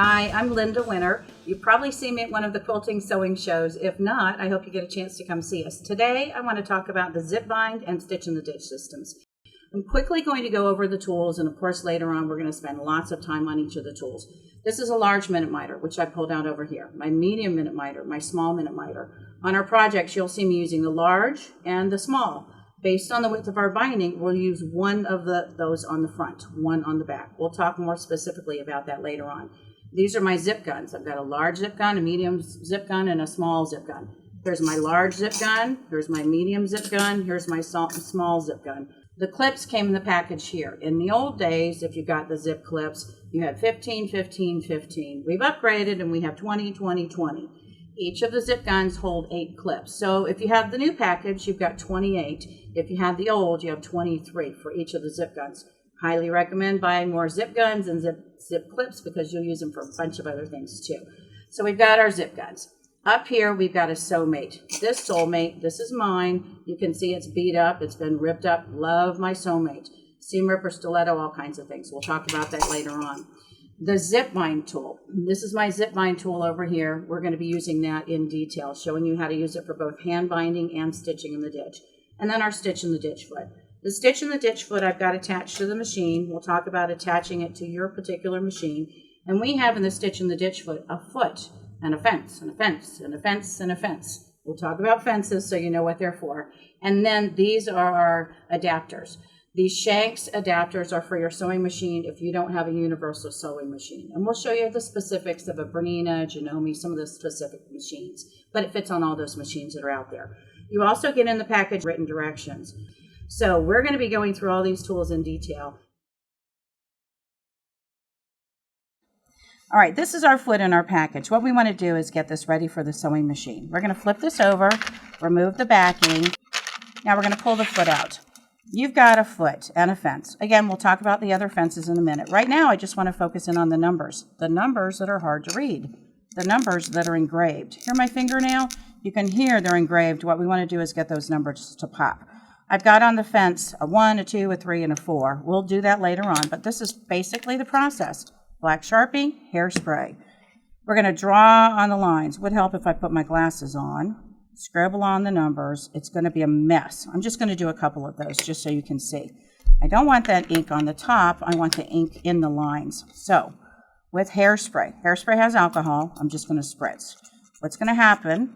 Hi, I'm Linda Winter. You've probably seen me at one of the quilting sewing shows. If not, I hope you get a chance to come see us. Today, I want to talk about the zip bind and stitch in the ditch systems. I'm quickly going to go over the tools, and of course later on we're going to spend lots of time on each of the tools. This is a large minute miter, which I pulled out over here, my medium minute miter, my small minute miter. On our projects, you'll see me using the large and the small. Based on the width of our binding, we'll use one of those on the front, one on the back. We'll talk more specifically about that later on. These are my zip guns. I've got a large zip gun, a medium zip gun, and a small zip gun. Here's my large zip gun, here's my medium zip gun, here's my small zip gun. The clips came in the package here. In the old days, if you got the zip clips, you had 15, 15, 15. We've upgraded and we have 20, 20, 20. Each of the zip guns hold 8 clips. So if you have the new package, you've got 28. If you have the old, you have 23 for each of the zip guns. Highly recommend buying more zip guns and zip clips because you'll use them for a bunch of other things too. So we've got our zip guns. Up here, we've got a Soulmate. This Soulmate, this is mine. You can see it's beat up. It's been ripped up. Love my Soulmate. Seam ripper, stiletto, all kinds of things. We'll talk about that later on. The zip bind tool. This is my zip bind tool over here. We're going to be using that in detail, showing you how to use it for both hand binding and stitching in the ditch. And then our stitch in the ditch foot. The stitch in the ditch foot I've got attached to the machine. We'll talk about attaching it to your particular machine. And we have in the stitch in the ditch foot a foot and a fence and a fence and a fence and a fence. We'll talk about fences so you know what they're for. And then these are our adapters. These Shanks adapters are for your sewing machine if you don't have a universal sewing machine. And we'll show you the specifics of a Bernina, Janome, some of the specific machines. But it fits on all those machines that are out there. You also get in the package written directions. So we're going to be going through all these tools in detail. All right, this is our foot in our package. What we want to do is get this ready for the sewing machine. We're going to flip this over, remove the backing. Now we're going to pull the foot out. You've got a foot and a fence. Again, we'll talk about the other fences in a minute. Right now, I just want to focus in on the numbers that are hard to read, the numbers that are engraved. Hear my fingernail? You can hear they're engraved. What we want to do is get those numbers to pop. I've got on the fence a 1, a 2, a 3, and a 4. We'll do that later on, but this is basically the process. Black Sharpie, hairspray. We're going to draw on the lines. Would help if I put my glasses on. Scribble on the numbers. It's going to be a mess. I'm just going to do a couple of those just so you can see. I don't want that ink on the top. I want the ink in the lines. So with hairspray has alcohol. I'm just going to spritz. What's going to happen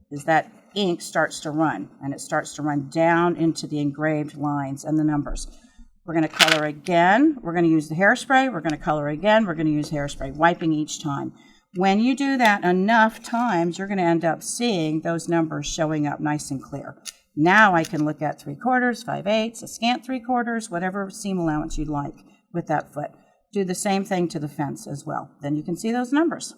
is that ink starts to run, and it starts to run down into the engraved lines and the numbers. We're going to color again. We're going to use the hairspray. We're going to color again. We're going to use hairspray, wiping each time. When you do that enough times, you're going to end up seeing those numbers showing up nice and clear. Now I can look at 3/4, 5/8, a scant 3/4, whatever seam allowance you'd like with that foot. Do the same thing to the fence as well. Then you can see those numbers.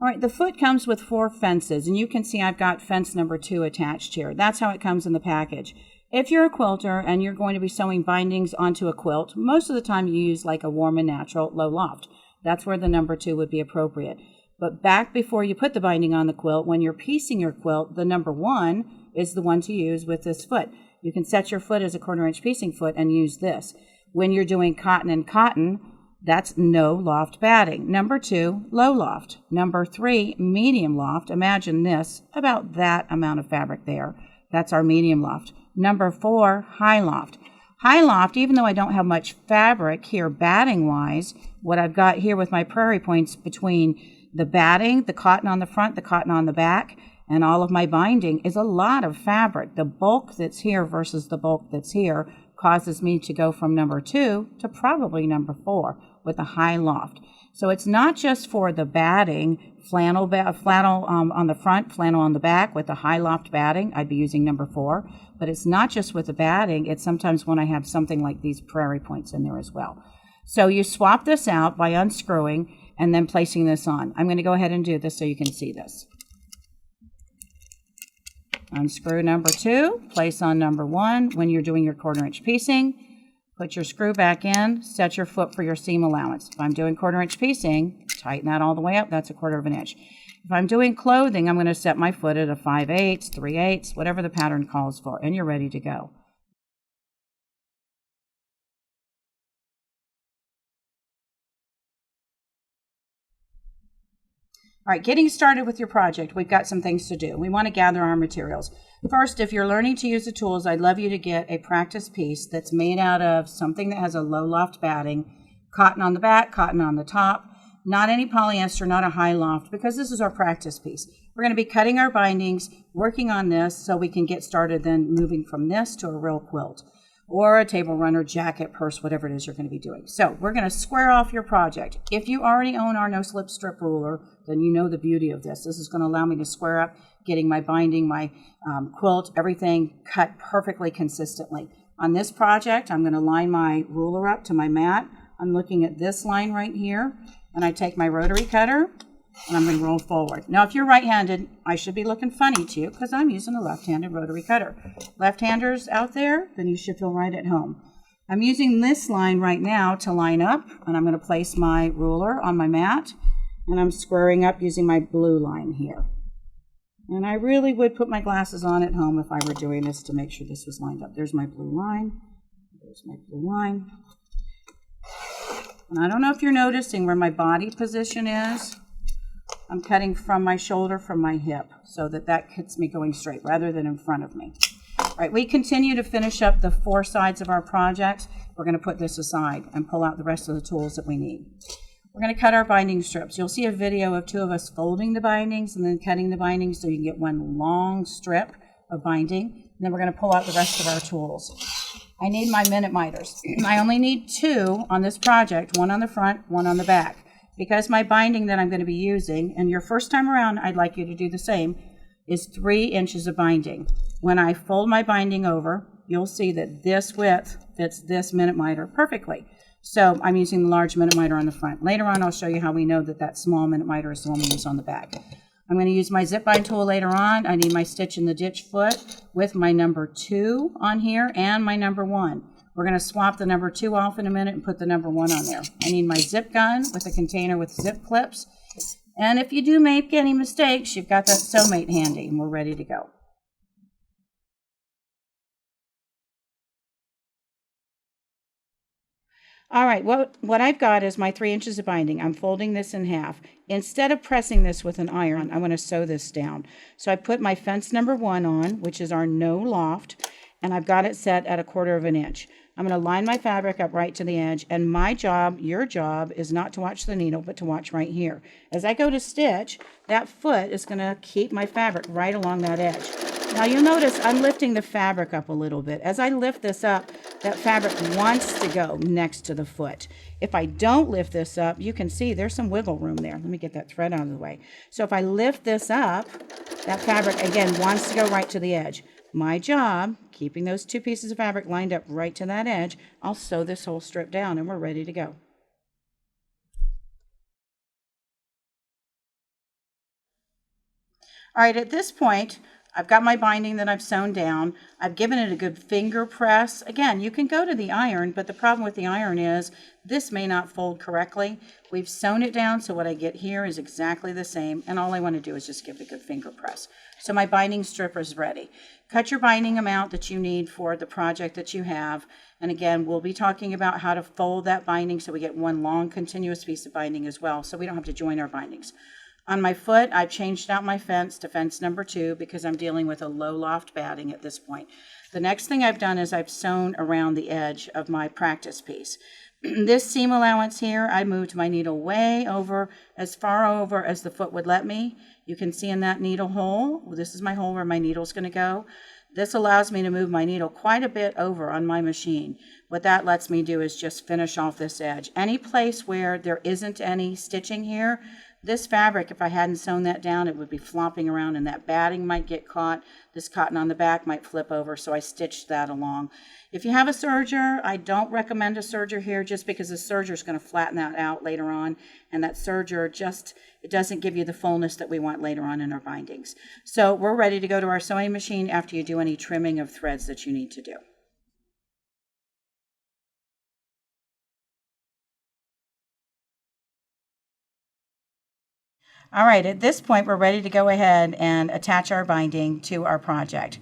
All right, the foot comes with 4 fences, and you can see I've got fence number 2 attached here. That's how it comes in the package. If you're a quilter and you're going to be sewing bindings onto a quilt, most of the time you use like a warm and natural low loft. That's where the number 2 would be appropriate. But back before you put the binding on the quilt, when you're piecing your quilt, the number 1 is the one to use with this foot. You can set your foot as a 1/4 inch piecing foot and use this. When you're doing cotton and cotton, that's no loft batting. Number 2, low loft. Number 3, medium loft. Imagine this, about that amount of fabric there. That's our medium loft. Number 4, high loft. High loft, even though I don't have much fabric here batting-wise, what I've got here with my prairie points between the batting, the cotton on the front, the cotton on the back, and all of my binding is a lot of fabric. The bulk that's here versus the bulk that's here causes me to go from number 2 to probably number 4 with a high loft. So it's not just for the batting, flannel on the front, flannel on the back with a high loft batting. I'd be using number 4. But it's not just with the batting. It's sometimes when I have something like these prairie points in there as well. So you swap this out by unscrewing and then placing this on. I'm going to go ahead and do this so you can see this. Unscrew number 2, place on number 1. When you're doing your 1/4 inch piecing, put your screw back in, set your foot for your seam allowance. If I'm doing 1/4 inch piecing, tighten that all the way up, that's a 1/4 inch. If I'm doing clothing, I'm going to set my foot at a 5/8, 3/8, whatever the pattern calls for, and you're ready to go. All right, getting started with your project, we've got some things to do. We want to gather our materials. First, if you're learning to use the tools, I'd love you to get a practice piece that's made out of something that has a low loft batting, cotton on the back, cotton on the top, not any polyester, not a high loft, because this is our practice piece. We're going to be cutting our bindings, working on this so we can get started then moving from this to a real quilt or a table runner, jacket, purse, whatever it is you're going to be doing. So we're going to square off your project. If you already own our no slip strip ruler, then you know the beauty of this. This is going to allow me to square up, getting my binding, my quilt, everything cut perfectly consistently. On this project, I'm going to line my ruler up to my mat. I'm looking at this line right here, and I take my rotary cutter, and I'm going to roll forward. Now, if you're right-handed, I should be looking funny to you because I'm using a left-handed rotary cutter. Left-handers out there, then you should feel right at home. I'm using this line right now to line up, and I'm going to place my ruler on my mat, and I'm squaring up using my blue line here. And I really would put my glasses on at home if I were doing this to make sure this was lined up. There's my blue line. There's my blue line. And I don't know if you're noticing where my body position is. I'm cutting from my shoulder, from my hip, so that gets me going straight rather than in front of me. All right, we continue to finish up the 4 sides of our project. We're going to put this aside and pull out the rest of the tools that we need. We're going to cut our binding strips. You'll see a video of 2 of us folding the bindings and then cutting the bindings so you can get one long strip of binding. And then we're going to pull out the rest of our tools. I need my minute miters. I only need 2 on this project, 1 on the front, 1 on the back. Because my binding that I'm going to be using, and your first time around, I'd like you to do the same, is 3 inches of binding. When I fold my binding over, you'll see that this width fits this minute miter perfectly. So I'm using the large minute miter on the front. Later on, I'll show you how we know that that small minute miter is the one we use on the back. I'm going to use my zip bind tool later on. I need my stitch in the ditch foot with my number 2 on here and my number 1. We're going to swap the number 2 off in a minute and put the number 1 on there. I need my zip gun with a container with zip clips. And if you do make any mistakes, you've got that Sew-Mate handy and we're ready to go. All right, what I've got is my 3 inches of binding. I'm folding this in half. Instead of pressing this with an iron, I'm going to sew this down. So I put my fence number 1 on, which is our no loft, and I've got it set at 1/4 inch. I'm going to line my fabric up right to the edge, and my job, your job, is not to watch the needle, but to watch right here. As I go to stitch, that foot is going to keep my fabric right along that edge. Now you'll notice I'm lifting the fabric up a little bit. As I lift this up, that fabric wants to go next to the foot. If I don't lift this up, you can see there's some wiggle room there. Let me get that thread out of the way. So if I lift this up, that fabric, again, wants to go right to the edge. My job, keeping those 2 pieces of fabric lined up right to that edge, I'll sew this whole strip down and we're ready to go. All right, at this point, I've got my binding that I've sewn down. I've given it a good finger press. Again, you can go to the iron, but the problem with the iron is this may not fold correctly. We've sewn it down, so what I get here is exactly the same, and all I want to do is just give it a good finger press. So my binding strip is ready. Cut your binding amount that you need for the project that you have. And again, we'll be talking about how to fold that binding so we get one long continuous piece of binding as well, so we don't have to join our bindings. On my foot, I've changed out my fence to fence number 2 because I'm dealing with a low loft batting at this point. The next thing I've done is I've sewn around the edge of my practice piece. This seam allowance here, I moved my needle way over, as far over as the foot would let me. You can see in that needle hole, this is my hole where my needle's going to go. This allows me to move my needle quite a bit over on my machine. What that lets me do is just finish off this edge. Any place where there isn't any stitching here, this fabric, if I hadn't sewn that down, it would be flopping around and that batting might get caught. This cotton on the back might flip over, so I stitched that along. If you have a serger, I don't recommend a serger here just because the serger is going to flatten that out later on, and that serger just, it doesn't give you the fullness that we want later on in our bindings. So we're ready to go to our sewing machine after you do any trimming of threads that you need to do. All right, at this point, we're ready to go ahead and attach our binding to our project.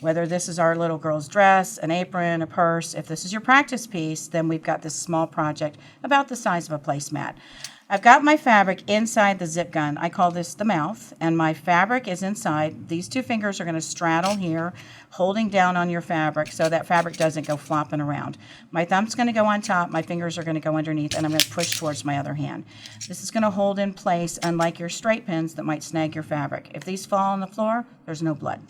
Whether this is our little girl's dress, an apron, a purse, if this is your practice piece, then we've got this small project about the size of a placemat. I've got my fabric inside the zip gun. I call this the mouth, and my fabric is inside. These two fingers are going to straddle here, holding down on your fabric so that fabric doesn't go flopping around. My thumb's going to go on top, my fingers are going to go underneath, and I'm going to push towards my other hand. This is going to hold in place, unlike your straight pins that might snag your fabric. If these fall on the floor, there's no blood.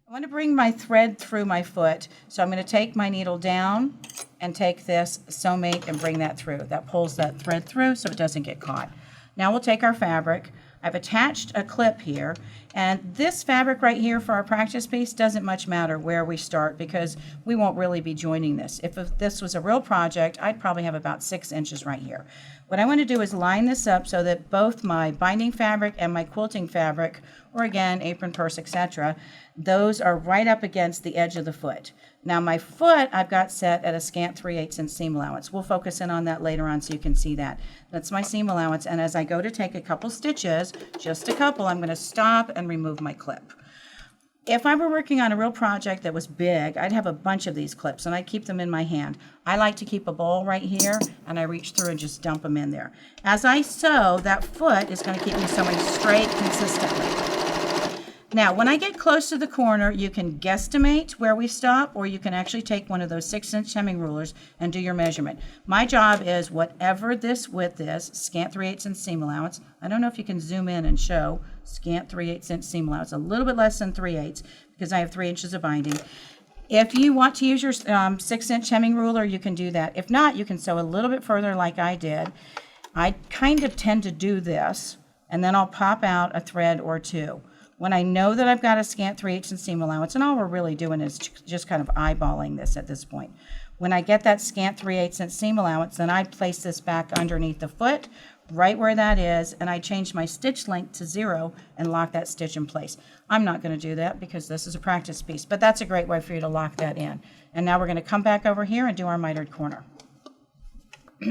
I want to bring my thread through my foot, so I'm going to take my needle down and take this sew-mate and bring that through. That pulls that thread through so it doesn't get caught. Now we'll take our fabric. I've attached a clip here, and this fabric right here for our practice piece doesn't much matter where we start because we won't really be joining this. If this was a real project, I'd probably have about 6 inches right here. What I want to do is line this up so that both my binding fabric and my quilting fabric, or again, apron, purse, etc., those are right up against the edge of the foot. Now my foot I've got set at a scant 3/8 inch seam allowance. We'll focus in on that later on so you can see that. That's my seam allowance, and as I go to take a couple stitches, just a couple, I'm going to stop and remove my clip. If I were working on a real project that was big, I'd have a bunch of these clips and I'd keep them in my hand. I like to keep a bowl right here and I reach through and just dump them in there. As I sew, that foot is going to keep me sewing straight consistently. Now, when I get close to the corner, you can guesstimate where we stop, or you can actually take one of those 6-inch hemming rulers and do your measurement. My job is whatever this width is, scant 3/8 inch seam allowance. I don't know if you can zoom in and show scant 3/8 inch seam allowance, a little bit less than 3/8 because I have 3 inches of binding. If you want to use your 6-inch hemming ruler, you can do that. If not, you can sew a little bit further like I did. I kind of tend to do this, and then I'll pop out a thread or two. When I know that I've got a scant 3/8 inch seam allowance, and all we're really doing is just kind of eyeballing this at this point. When I get that scant 3/8 inch seam allowance, then I place this back underneath the foot, right where that is, and I change my stitch length to 0 and lock that stitch in place. I'm not going to do that because this is a practice piece, but that's a great way for you to lock that in. And now we're going to come back over here and do our mitered corner.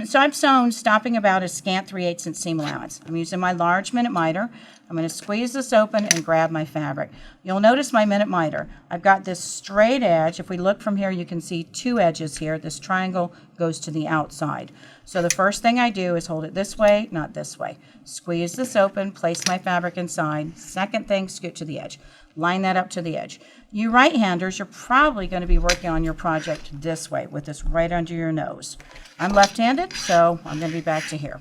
So I've sewn stopping about a scant 3/8 inch seam allowance. I'm using my large minute miter. I'm going to squeeze this open and grab my fabric. You'll notice my minute miter. I've got this straight edge. If we look from here, you can see 2 edges here. This triangle goes to the outside. So the first thing I do is hold it this way, not this way. Squeeze this open, place my fabric inside. Second thing, scoot to the edge. Line that up to the edge. You right-handers, you're probably going to be working on your project this way with this right under your nose. I'm left-handed, so I'm going to be back to here.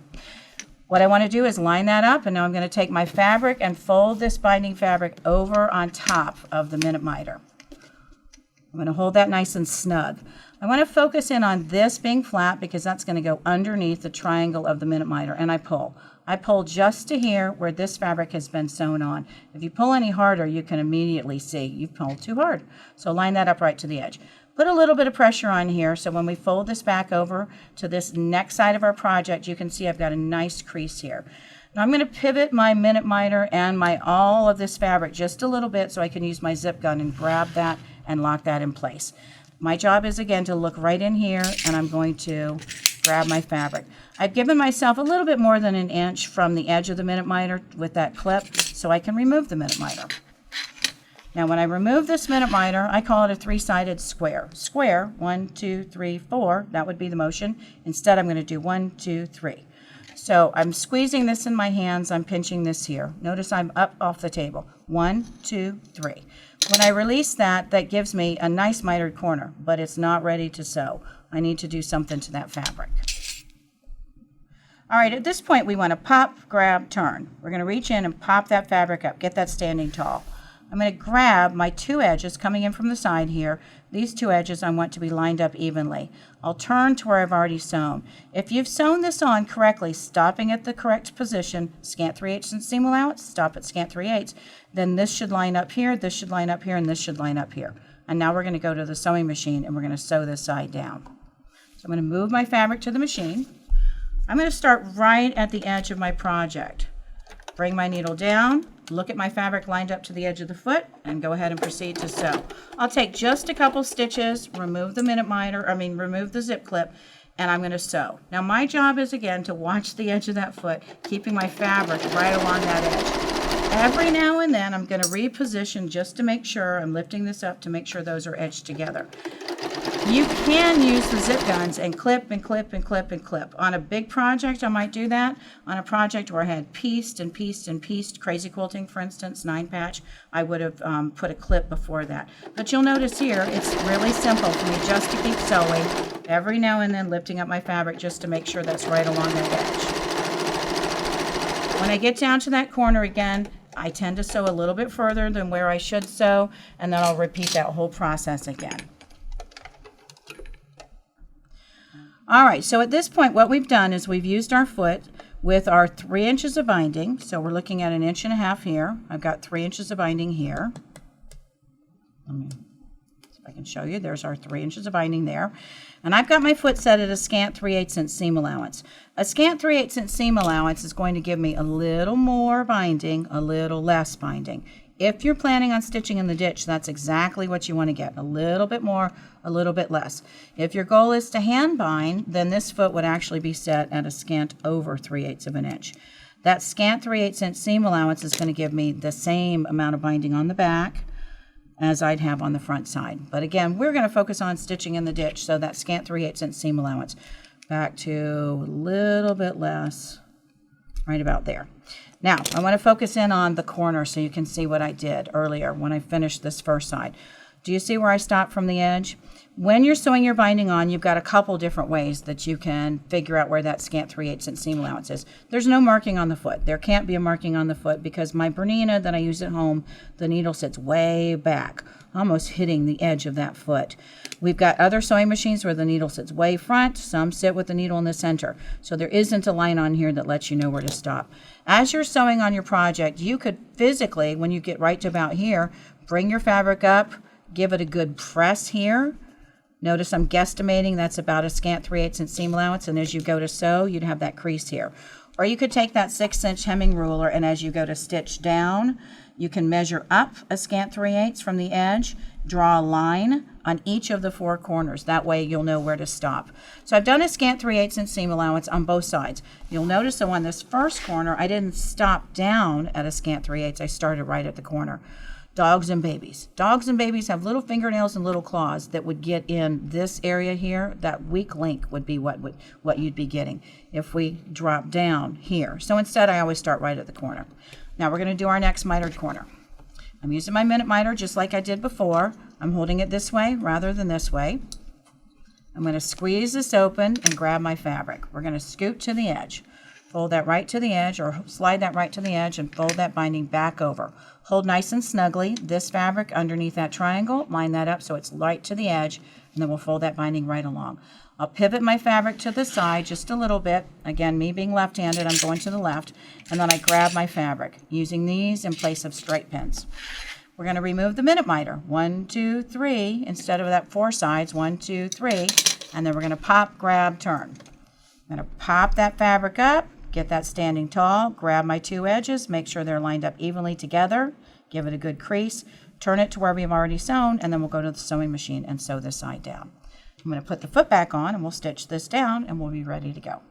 What I want to do is line that up, and now I'm going to take my fabric and fold this binding fabric over on top of the minute miter. I'm going to hold that nice and snug. I want to focus in on this being flat because that's going to go underneath the triangle of the minute miter, and I pull. I pull just to here where this fabric has been sewn on. If you pull any harder, you can immediately see you've pulled too hard. So line that up right to the edge. Put a little bit of pressure on here so when we fold this back over to this next side of our project, you can see I've got a nice crease here. Now I'm going to pivot my minute miter and all of this fabric just a little bit so I can use my zip gun and grab that and lock that in place. My job is again to look right in here, and I'm going to grab my fabric. I've given myself a little bit more than 1 inch from the edge of the minute miter with that clip so I can remove the minute miter. Now when I remove this minute miter, I call it a 3-sided square. Square, 1, 2, 3, 4, that would be the motion. Instead I'm going to do 1, 2, 3. So I'm squeezing this in my hands, I'm pinching this here. Notice I'm up off the table. 1, 2, 3. When I release that, that gives me a nice mitered corner, but it's not ready to sew. I need to do something to that fabric. All right, at this point we want to pop, grab, turn. We're going to reach in and pop that fabric up, get that standing tall. I'm going to grab my 2 edges coming in from the side here. These 2 edges I want to be lined up evenly. I'll turn to where I've already sewn. If you've sewn this on correctly, stopping at the correct position, scant 3/8 inch seam allowance, stop at scant 3/8, then this should line up here, this should line up here, and this should line up here. And now we're going to go to the sewing machine and we're going to sew this side down. So I'm going to move my fabric to the machine. I'm going to start right at the edge of my project. Bring my needle down, look at my fabric lined up to the edge of the foot, and go ahead and proceed to sew. I'll take just a couple stitches, remove the remove the zip clip, and I'm going to sew. Now my job is again to watch the edge of that foot, keeping my fabric right along that edge. Every now and then I'm going to reposition just to make sure I'm lifting this up to make sure those are edged together. You can use the zip guns and clip and clip and clip and clip. On a big project, I might do that. On a project where I had pieced and pieced and pieced, crazy quilting, for instance, 9-patch, I would have put a clip before that. But you'll notice here, it's really simple for me just to keep sewing, every now and then lifting up my fabric just to make sure that's right along that edge. When I get down to that corner again, I tend to sew a little bit further than where I should sew, and then I'll repeat that whole process again. All right, so at this point, what we've done is we've used our foot with our 3 inches of binding. So we're looking at 1.5 inches here. I've got 3 inches of binding here. Let me see if I can show you. There's our 3 inches of binding there. And I've got my foot set at a scant 3/8 inch seam allowance. A scant 3/8 inch seam allowance is going to give me a little more binding, a little less binding. If you're planning on stitching in the ditch, that's exactly what you want to get. A little bit more, a little bit less. If your goal is to hand bind, then this foot would actually be set at a scant over 3/8 of an inch. That scant 3/8 inch seam allowance is going to give me the same amount of binding on the back as I'd have on the front side. But again, we're going to focus on stitching in the ditch, so that scant 3/8 inch seam allowance. Back to a little bit less, right about there. Now, I want to focus in on the corner so you can see what I did earlier when I finished this first side. Do you see where I stopped from the edge? When you're sewing your binding on, you've got a couple different ways that you can figure out where that scant 3/8 inch seam allowance is. There's no marking on the foot. There can't be a marking on the foot because my Bernina that I use at home, the needle sits way back, almost hitting the edge of that foot. We've got other sewing machines where the needle sits way front. Some sit with the needle in the center. So there isn't a line on here that lets you know where to stop. As you're sewing on your project, you could physically, when you get right to about here, bring your fabric up, give it a good press here. Notice I'm guesstimating that's about a scant 3/8 inch seam allowance, and as you go to sew, you'd have that crease here. Or you could take that 6-inch hemming ruler, and as you go to stitch down, you can measure up a scant 3/8 from the edge, draw a line on each of the 4 corners. That way you'll know where to stop. So I've done a scant 3/8 inch seam allowance on both sides. You'll notice that on this first corner, I didn't stop down at a scant 3/8. I started right at the corner. Dogs and babies. Dogs and babies have little fingernails and little claws that would get in this area here. That weak link would be what you'd be getting if we drop down here. So instead, I always start right at the corner. Now we're going to do our next mitered corner. I'm using my minute miter just like I did before. I'm holding it this way rather than this way. I'm going to squeeze this open and grab my fabric. We're going to scoot to the edge. Fold that right to the edge, or slide that right to the edge and fold that binding back over. Hold nice and snugly this fabric underneath that triangle, line that up so it's right to the edge, and then we'll fold that binding right along. I'll pivot my fabric to the side just a little bit. Again, me being left-handed, I'm going to the left, and then I grab my fabric, using these in place of straight pins. We're going to remove the minute miter. 1, 2, 3, instead of that 4 sides, 1, 2, 3, and then we're going to pop, grab, turn. I'm going to pop that fabric up, get that standing tall, grab my 2 edges, make sure they're lined up evenly together, give it a good crease, turn it to where we've already sewn, and then we'll go to the sewing machine and sew this side down. I'm going to put the foot back on and we'll stitch this down and we'll be ready to go.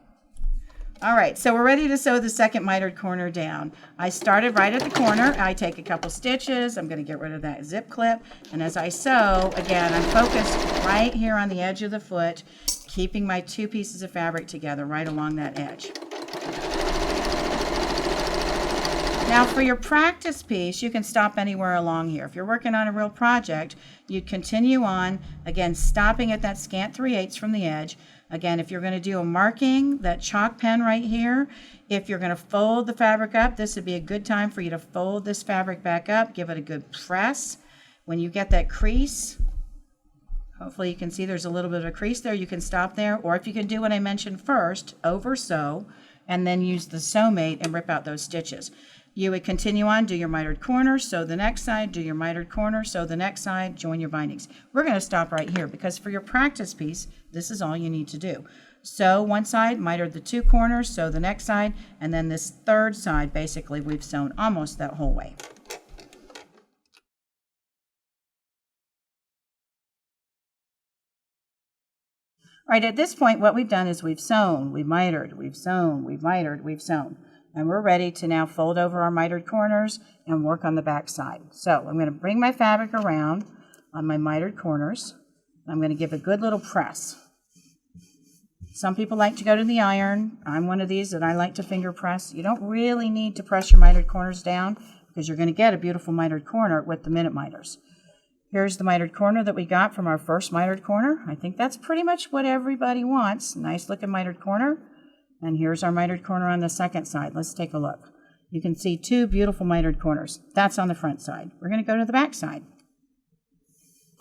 All right, so we're ready to sew the second mitered corner down. I started right at the corner. I take a couple stitches. I'm going to get rid of that zip clip. And as I sew, again, I'm focused right here on the edge of the foot, keeping my 2 pieces of fabric together right along that edge. Now for your practice piece, you can stop anywhere along here. If you're working on a real project, you'd continue on, again, stopping at that scant 3/8 from the edge. Again, if you're going to do a marking, that chalk pen right here, if you're going to fold the fabric up, this would be a good time for you to fold this fabric back up, give it a good press. When you get that crease, hopefully you can see there's a little bit of a crease there, you can stop there. Or if you can do what I mentioned first, over sew, and then use the sew mate and rip out those stitches. You would continue on, do your mitered corner, sew the next side, do your mitered corner, sew the next side, join your bindings. We're going to stop right here because for your practice piece, this is all you need to do. Sew one side, miter the 2 corners, sew the next side, and then this third side, basically, we've sewn almost that whole way. All right, at this point, what we've done is we've sewn, we've mitered, we've sewn, we've mitered, we've sewn. And we're ready to now fold over our mitered corners and work on the back side. So I'm going to bring my fabric around on my mitered corners. I'm going to give a good little press. Some people like to go to the iron. I'm one of these that I like to finger press. You don't really need to press your mitered corners down because you're going to get a beautiful mitered corner with the minute miters. Here's the mitered corner that we got from our first mitered corner. I think that's pretty much what everybody wants. Nice looking mitered corner. And here's our mitered corner on the second side. Let's take a look. You can see two beautiful mitered corners. That's on the front side. We're going to go to the back side.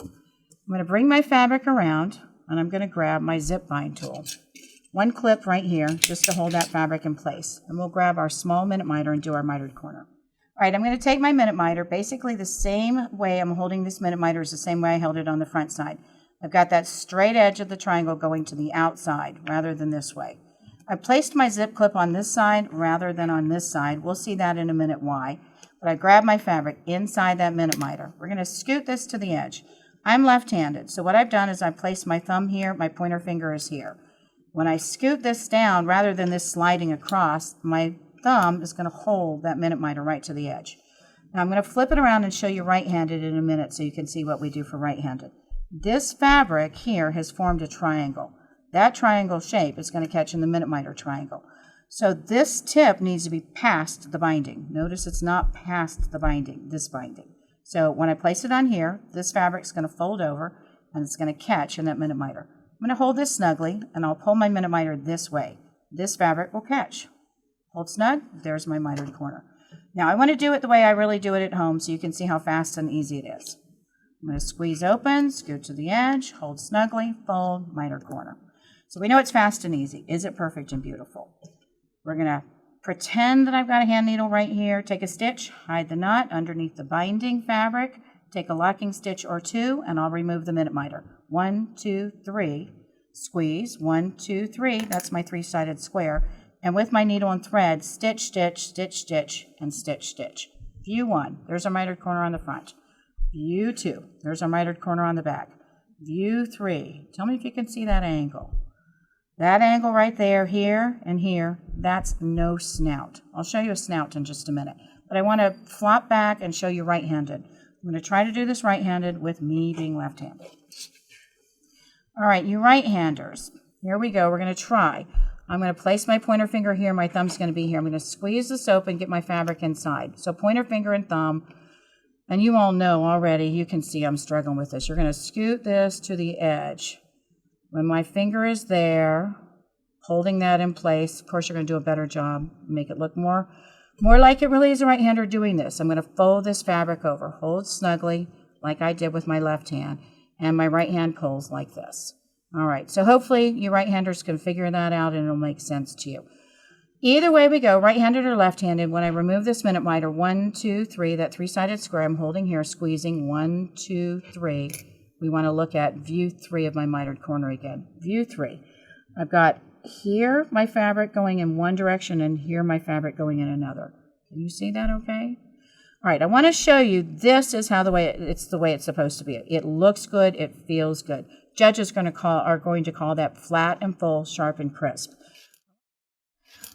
I'm going to bring my fabric around and I'm going to grab my zip bind tool. One clip right here just to hold that fabric in place. And we'll grab our small minute miter and do our mitered corner. All right, I'm going to take my minute miter, basically the same way I'm holding this minute miter is the same way I held it on the front side. I've got that straight edge of the triangle going to the outside rather than this way. I placed my zip clip on this side rather than on this side. We'll see that in a minute why. But I grab my fabric inside that minute miter. We're going to scoot this to the edge. I'm left-handed, so what I've done is I've placed my thumb here, my pointer finger is here. When I scoot this down, rather than this sliding across, my thumb is going to hold that minute miter right to the edge. Now I'm going to flip it around and show you right-handed in a minute so you can see what we do for right-handed. This fabric here has formed a triangle. That triangle shape is going to catch in the minute miter triangle. So this tip needs to be past the binding. Notice it's not past the binding, this binding. So when I place it on here, this fabric is going to fold over and it's going to catch in that minute miter. I'm going to hold this snugly and I'll pull my minute miter this way. This fabric will catch. Hold snug, there's my mitered corner. Now I want to do it the way I really do it at home so you can see how fast and easy it is. I'm going to squeeze open, scoot to the edge, hold snugly, fold, mitered corner. So we know it's fast and easy. Is it perfect and beautiful? We're going to pretend that I've got a hand needle right here. Take a stitch, hide the knot underneath the binding fabric. Take a locking stitch or two, and I'll remove the minute miter. 1, 2, 3. Squeeze. 1, 2, 3. That's my three-sided square. And with my needle and thread, stitch, stitch, stitch, stitch, and stitch, stitch. View 1. There's our mitered corner on the front. View 2. There's our mitered corner on the back. View 3. Tell me if you can see that angle. That angle right there, here and here, that's no snout. I'll show you a snout in just a minute. But I want to flop back and show you right-handed. I'm going to try to do this right-handed with me being left-handed. All right, you right-handers, here we go. We're going to try. I'm going to place my pointer finger here. My thumb's going to be here. I'm going to squeeze this open, get my fabric inside. So pointer finger and thumb. And you all know already, you can see I'm struggling with this. You're going to scoot this to the edge. When my finger is there, holding that in place, of course you're going to do a better job, make it look more like it really is a right-hander doing this. I'm going to fold this fabric over, hold snugly like I did with my left hand, and my right hand pulls like this. All right, so hopefully you right-handers can figure that out and it'll make sense to you. Either way we go, right-handed or left-handed, when I remove this minute miter, 1, 2, 3, that three-sided square I'm holding here, squeezing 1, 2, 3. We want to look at view 3 of my mitered corner again. View 3. I've got here my fabric going in one direction and here my fabric going in another. Can you see that okay? All right, I want to show you this is how the way it's supposed to be. It looks good, it feels good. Judges are going to call that flat and full, sharp and crisp.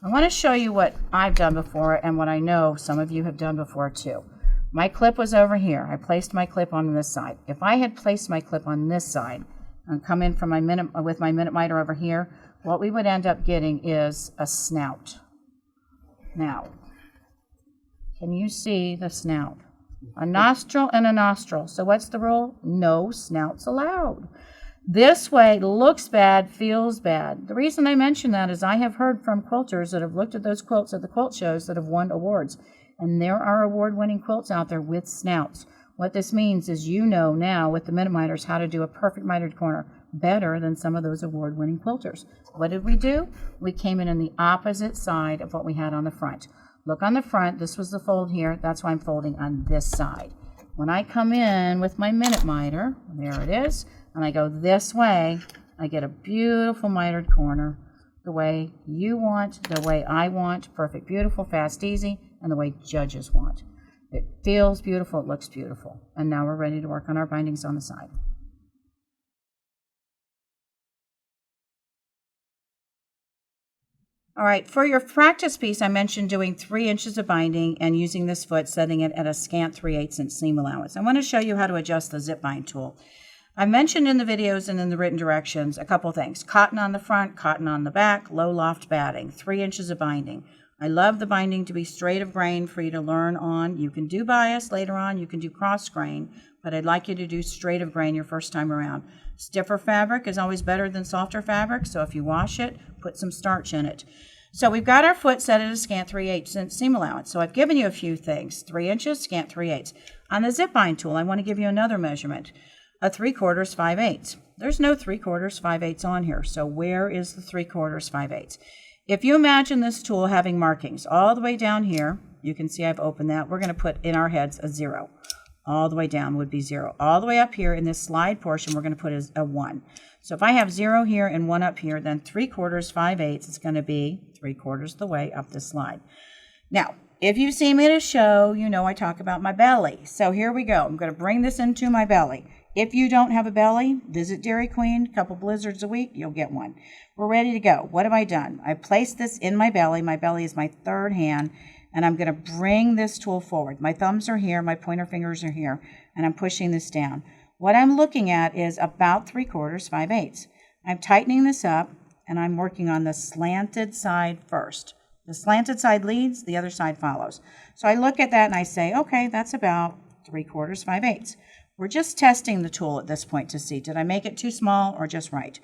I want to show you what I've done before and what I know some of you have done before too. My clip was over here. I placed my clip on this side. If I had placed my clip on this side and come in from with my minute miter over here, what we would end up getting is a snout. Now, can you see the snout? A nostril and a nostril. So what's the rule? No snouts allowed. This way looks bad, feels bad. The reason I mention that is I have heard from quilters that have looked at those quilts at the quilt shows that have won awards. And there are award-winning quilts out there with snouts. What this means is you know now with the minute miters how to do a perfect mitered corner better than some of those award-winning quilters. What did we do? We came in the opposite side of what we had on the front. Look on the front. This was the fold here. That's why I'm folding on this side. When I come in with my minute miter, there it is, and I go this way, I get a beautiful mitered corner the way you want, the way I want, perfect, beautiful, fast, easy, and the way judges want. It feels beautiful, it looks beautiful. And now we're ready to work on our bindings on the side. All right, for your practice piece, I mentioned doing 3 inches of binding and using this foot, setting it at a scant 3/8 inch seam allowance. I want to show you how to adjust the zip bind tool. I mentioned in the videos and in the written directions a couple things. Cotton on the front, cotton on the back, low loft batting, 3 inches of binding. I love the binding to be straight of grain for you to learn on. You can do bias later on, you can do cross grain, but I'd like you to do straight of grain your first time around. Stiffer fabric is always better than softer fabric, so if you wash it, put some starch in it. So we've got our foot set at a scant 3/8 seam allowance. So I've given you a few things. 3 inches, scant 3/8. On the zip bind tool, I want to give you another measurement. A 3/4, 5/8. There's no 3/4, 5/8 on here. So where is the 3/4, 5/8? If you imagine this tool having markings all the way down here, you can see I've opened that. We're going to put in our heads a 0. All the way down would be 0. All the way up here in this slide portion, we're going to put a 1. So if I have 0 here and 1 up here, then 3/4, 5/8 is going to be 3/4 the way up this slide. Now, if you've seen me at a show, you know I talk about my belly. So here we go. I'm going to bring this into my belly. If you don't have a belly, visit Dairy Queen, a couple blizzards a week, you'll get one. We're ready to go. What have I done? I placed this in my belly. My belly is my third hand, and I'm going to bring this tool forward. My thumbs are here, my pointer fingers are here, and I'm pushing this down. What I'm looking at is about 3/4, 5/8. I'm tightening this up, and I'm working on the slanted side first. The slanted side leads, the other side follows. So I look at that and I say, okay, that's about 3/4, 5/8. We're just testing the tool at this point to see, did I make it too small or just right?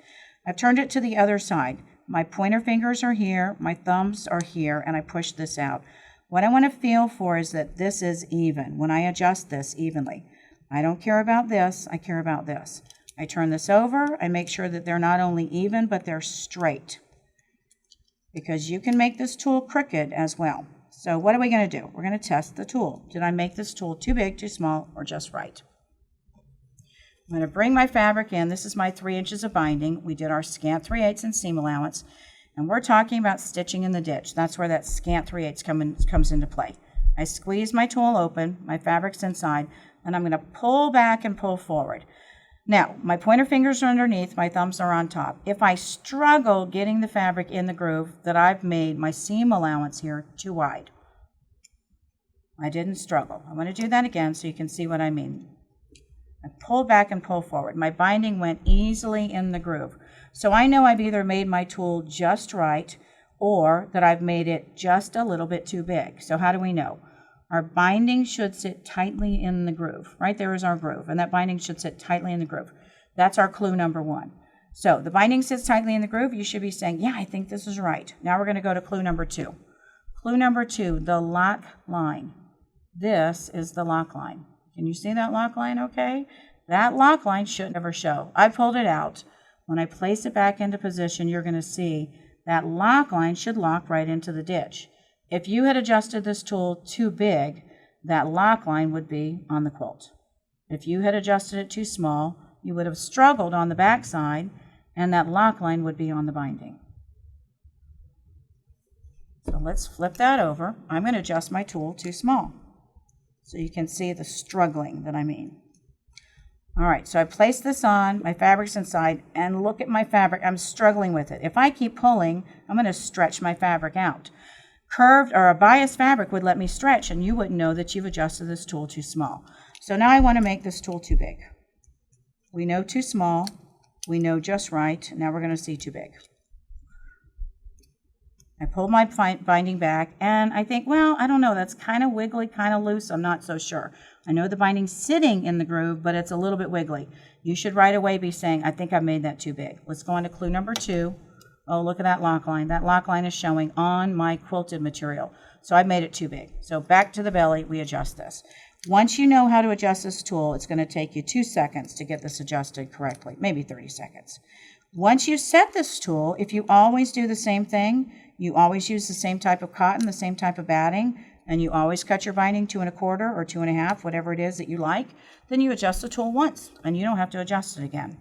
I've turned it to the other side. My pointer fingers are here, my thumbs are here, and I push this out. What I want to feel for is that this is even, when I adjust this evenly. I don't care about this, I care about this. I turn this over, I make sure that they're not only even, but they're straight. Because you can make this tool crooked as well. So what are we going to do? We're going to test the tool. Did I make this tool too big, too small, or just right? I'm going to bring my fabric in. This is my 3 inches of binding. We did our scant 3/8 and seam allowance. And we're talking about stitching in the ditch. That's where that scant 3/8 comes into play. I squeeze my tool open, my fabric's inside, and I'm going to pull back and pull forward. Now, my pointer fingers are underneath, my thumbs are on top. If I struggle getting the fabric in the groove that I've made my seam allowance here too wide, I didn't struggle. I'm going to do that again so you can see what I mean. I pull back and pull forward. My binding went easily in the groove. So I know I've either made my tool just right or that I've made it just a little bit too big. So how do we know? Our binding should sit tightly in the groove. Right there is our groove, and that binding should sit tightly in the groove. That's our clue number 1. So the binding sits tightly in the groove. You should be saying, yeah, I think this is right. Now we're going to go to clue number 2. Clue number 2, the lock line. This is the lock line. Can you see that lock line okay? That lock line should never show. I pulled it out. When I place it back into position, you're going to see that lock line should lock right into the ditch. If you had adjusted this tool too big, that lock line would be on the quilt. If you had adjusted it too small, you would have struggled on the back side, and that lock line would be on the binding. So let's flip that over. I'm going to adjust my tool too small, so you can see the struggling that I mean. All right, so I placed this on, my fabric's inside, and look at my fabric. I'm struggling with it. If I keep pulling, I'm going to stretch my fabric out. Curved or a biased fabric would let me stretch, and you wouldn't know that you've adjusted this tool too small. So now I want to make this tool too big. We know too small. We know just right. Now we're going to see too big. I pulled my binding back, and I think, well, I don't know. That's kind of wiggly, kind of loose. I'm not so sure. I know the binding's sitting in the groove, but it's a little bit wiggly. You should right away be saying, I think I've made that too big. Let's go on to clue number 2. Oh, look at that lock line. That lock line is showing on my quilted material. So I made it too big. So back to the belly, we adjust this. Once you know how to adjust this tool, it's going to take you 2 seconds to get this adjusted correctly, maybe 30 seconds. Once you set this tool, if you always do the same thing, you always use the same type of cotton, the same type of batting, and you always cut your binding 2 1/4 or 2 1/2, whatever it is that you like, then you adjust the tool once, and you don't have to adjust it again.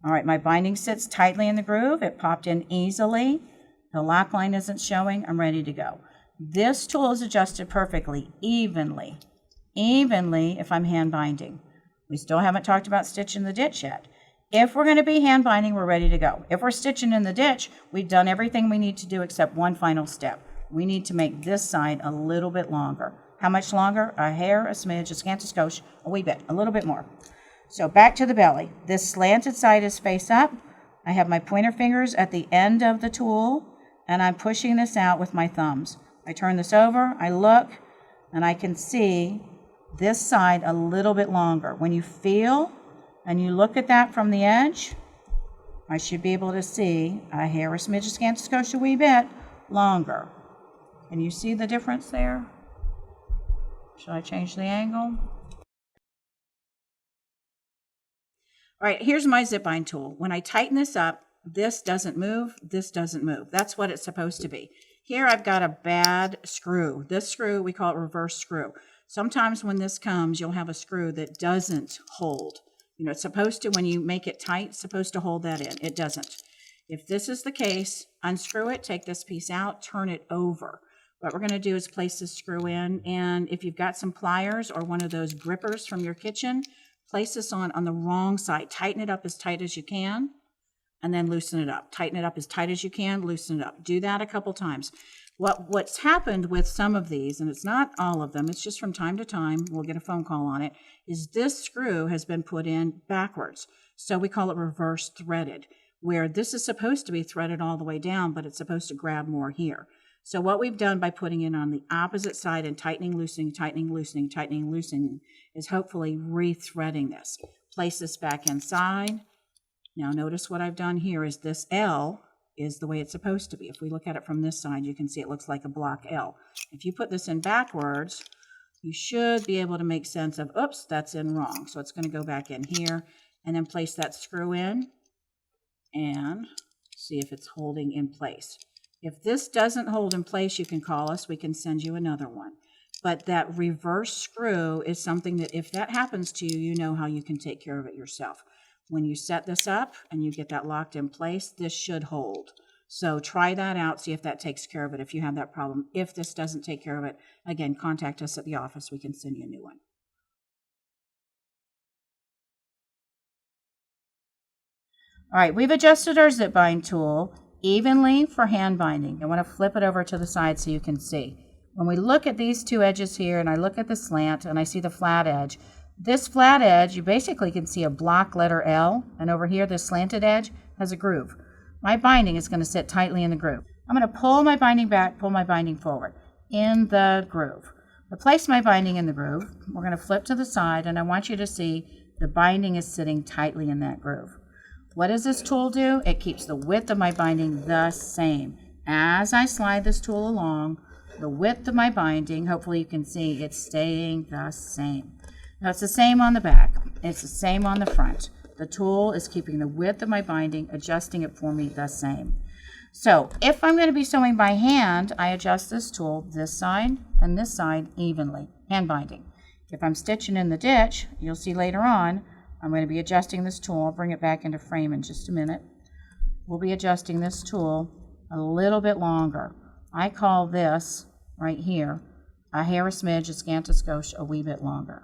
All right, my binding sits tightly in the groove. It popped in easily. The lock line isn't showing. I'm ready to go. This tool is adjusted perfectly, evenly if I'm hand binding. We still haven't talked about stitching the ditch yet. If we're going to be hand binding, we're ready to go. If we're stitching in the ditch, we've done everything we need to do except one final step. We need to make this side a little bit longer. How much longer? A hair, a smidge, a scant, a skosh, a wee bit, a little bit more. So back to the belly. This slanted side is face up. I have my pointer fingers at the end of the tool, and I'm pushing this out with my thumbs. I turn this over, I look, and I can see this side a little bit longer. When you feel and you look at that from the edge, I should be able to see a hair, a smidge, a scant, a skosh, a wee bit longer. Can you see the difference there? Should I change the angle? All right, here's my zip bind tool. When I tighten this up, this doesn't move, this doesn't move. That's what it's supposed to be. Here I've got a bad screw. This screw, we call it reverse screw. Sometimes when this comes, you'll have a screw that doesn't hold. You know, it's supposed to, when you make it tight, it's supposed to hold that in. It doesn't. If this is the case, unscrew it, take this piece out, turn it over. What we're going to do is place this screw in, and if you've got some pliers or one of those grippers from your kitchen, place this on the wrong side. Tighten it up as tight as you can, and then loosen it up. Tighten it up as tight as you can, loosen it up. Do that a couple times. What's happened with some of these, and it's not all of them, it's just from time to time, we'll get a phone call on it, is this screw has been put in backwards. So we call it reverse threaded, where this is supposed to be threaded all the way down, but it's supposed to grab more here. So what we've done by putting it on the opposite side and tightening, loosening, tightening, loosening, tightening, loosening, is hopefully re-threading this. Place this back inside. Now notice what I've done here is this L is the way it's supposed to be. If we look at it from this side, you can see it looks like a block L. If you put this in backwards, you should be able to make sense of, oops, that's in wrong. So it's going to go back in here, and then place that screw in and see if it's holding in place. If this doesn't hold in place, you can call us. We can send you another one. But that reverse screw is something that if that happens to you, you know how you can take care of it yourself. When you set this up and you get that locked in place, this should hold. So try that out, see if that takes care of it if you have that problem. If this doesn't take care of it, again, contact us at the office. We can send you a new one. All right, we've adjusted our zip bind tool evenly for hand binding. I want to flip it over to the side so you can see. When we look at these two edges here and I look at the slant and I see the flat edge, this flat edge, you basically can see a block letter L, and over here this slanted edge has a groove. My binding is going to sit tightly in the groove. I'm going to pull my binding back, pull my binding forward in the groove. I place my binding in the groove. We're going to flip to the side, and I want you to see the binding is sitting tightly in that groove. What does this tool do? It keeps the width of my binding the same. As I slide this tool along, the width of my binding, hopefully you can see it's staying the same. Now it's the same on the back. It's the same on the front. The tool is keeping the width of my binding, adjusting it for me the same. So if I'm going to be sewing by hand, I adjust this tool, this side and this side evenly, hand binding. If I'm stitching in the ditch, you'll see later on, I'm going to be adjusting this tool. I'll bring it back into frame in just a minute. We'll be adjusting this tool a little bit longer. I call this right here a hair, a smidge, a scant, a skosh, a wee bit longer.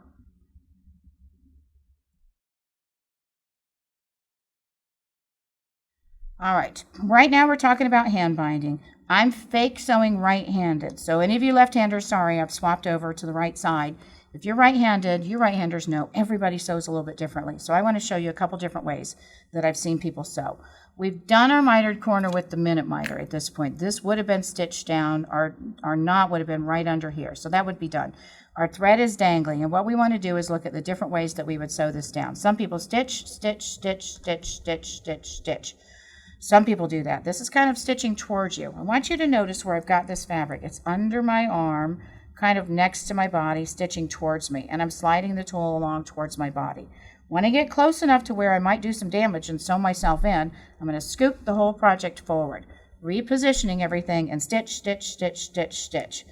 All right, right now we're talking about hand binding. I'm fake sewing right-handed. So any of you left-handers, sorry, I've swapped over to the right side. If you're right-handed, you right-handers know everybody sews a little bit differently. So I want to show you a couple different ways that I've seen people sew. We've done our mitered corner with the minute miter at this point. This would have been stitched down. Our knot would have been right under here. So that would be done. Our thread is dangling, and what we want to do is look at the different ways that we would sew this down. Some people stitch, stitch, stitch, stitch, stitch, stitch, stitch. Some people do that. This is kind of stitching towards you. I want you to notice where I've got this fabric. It's under my arm, kind of next to my body, stitching towards me, and I'm sliding the tool along towards my body. When I get close enough to where I might do some damage and sew myself in, I'm going to scoop the whole project forward, repositioning everything and stitch, stitch, stitch, stitch, stitch.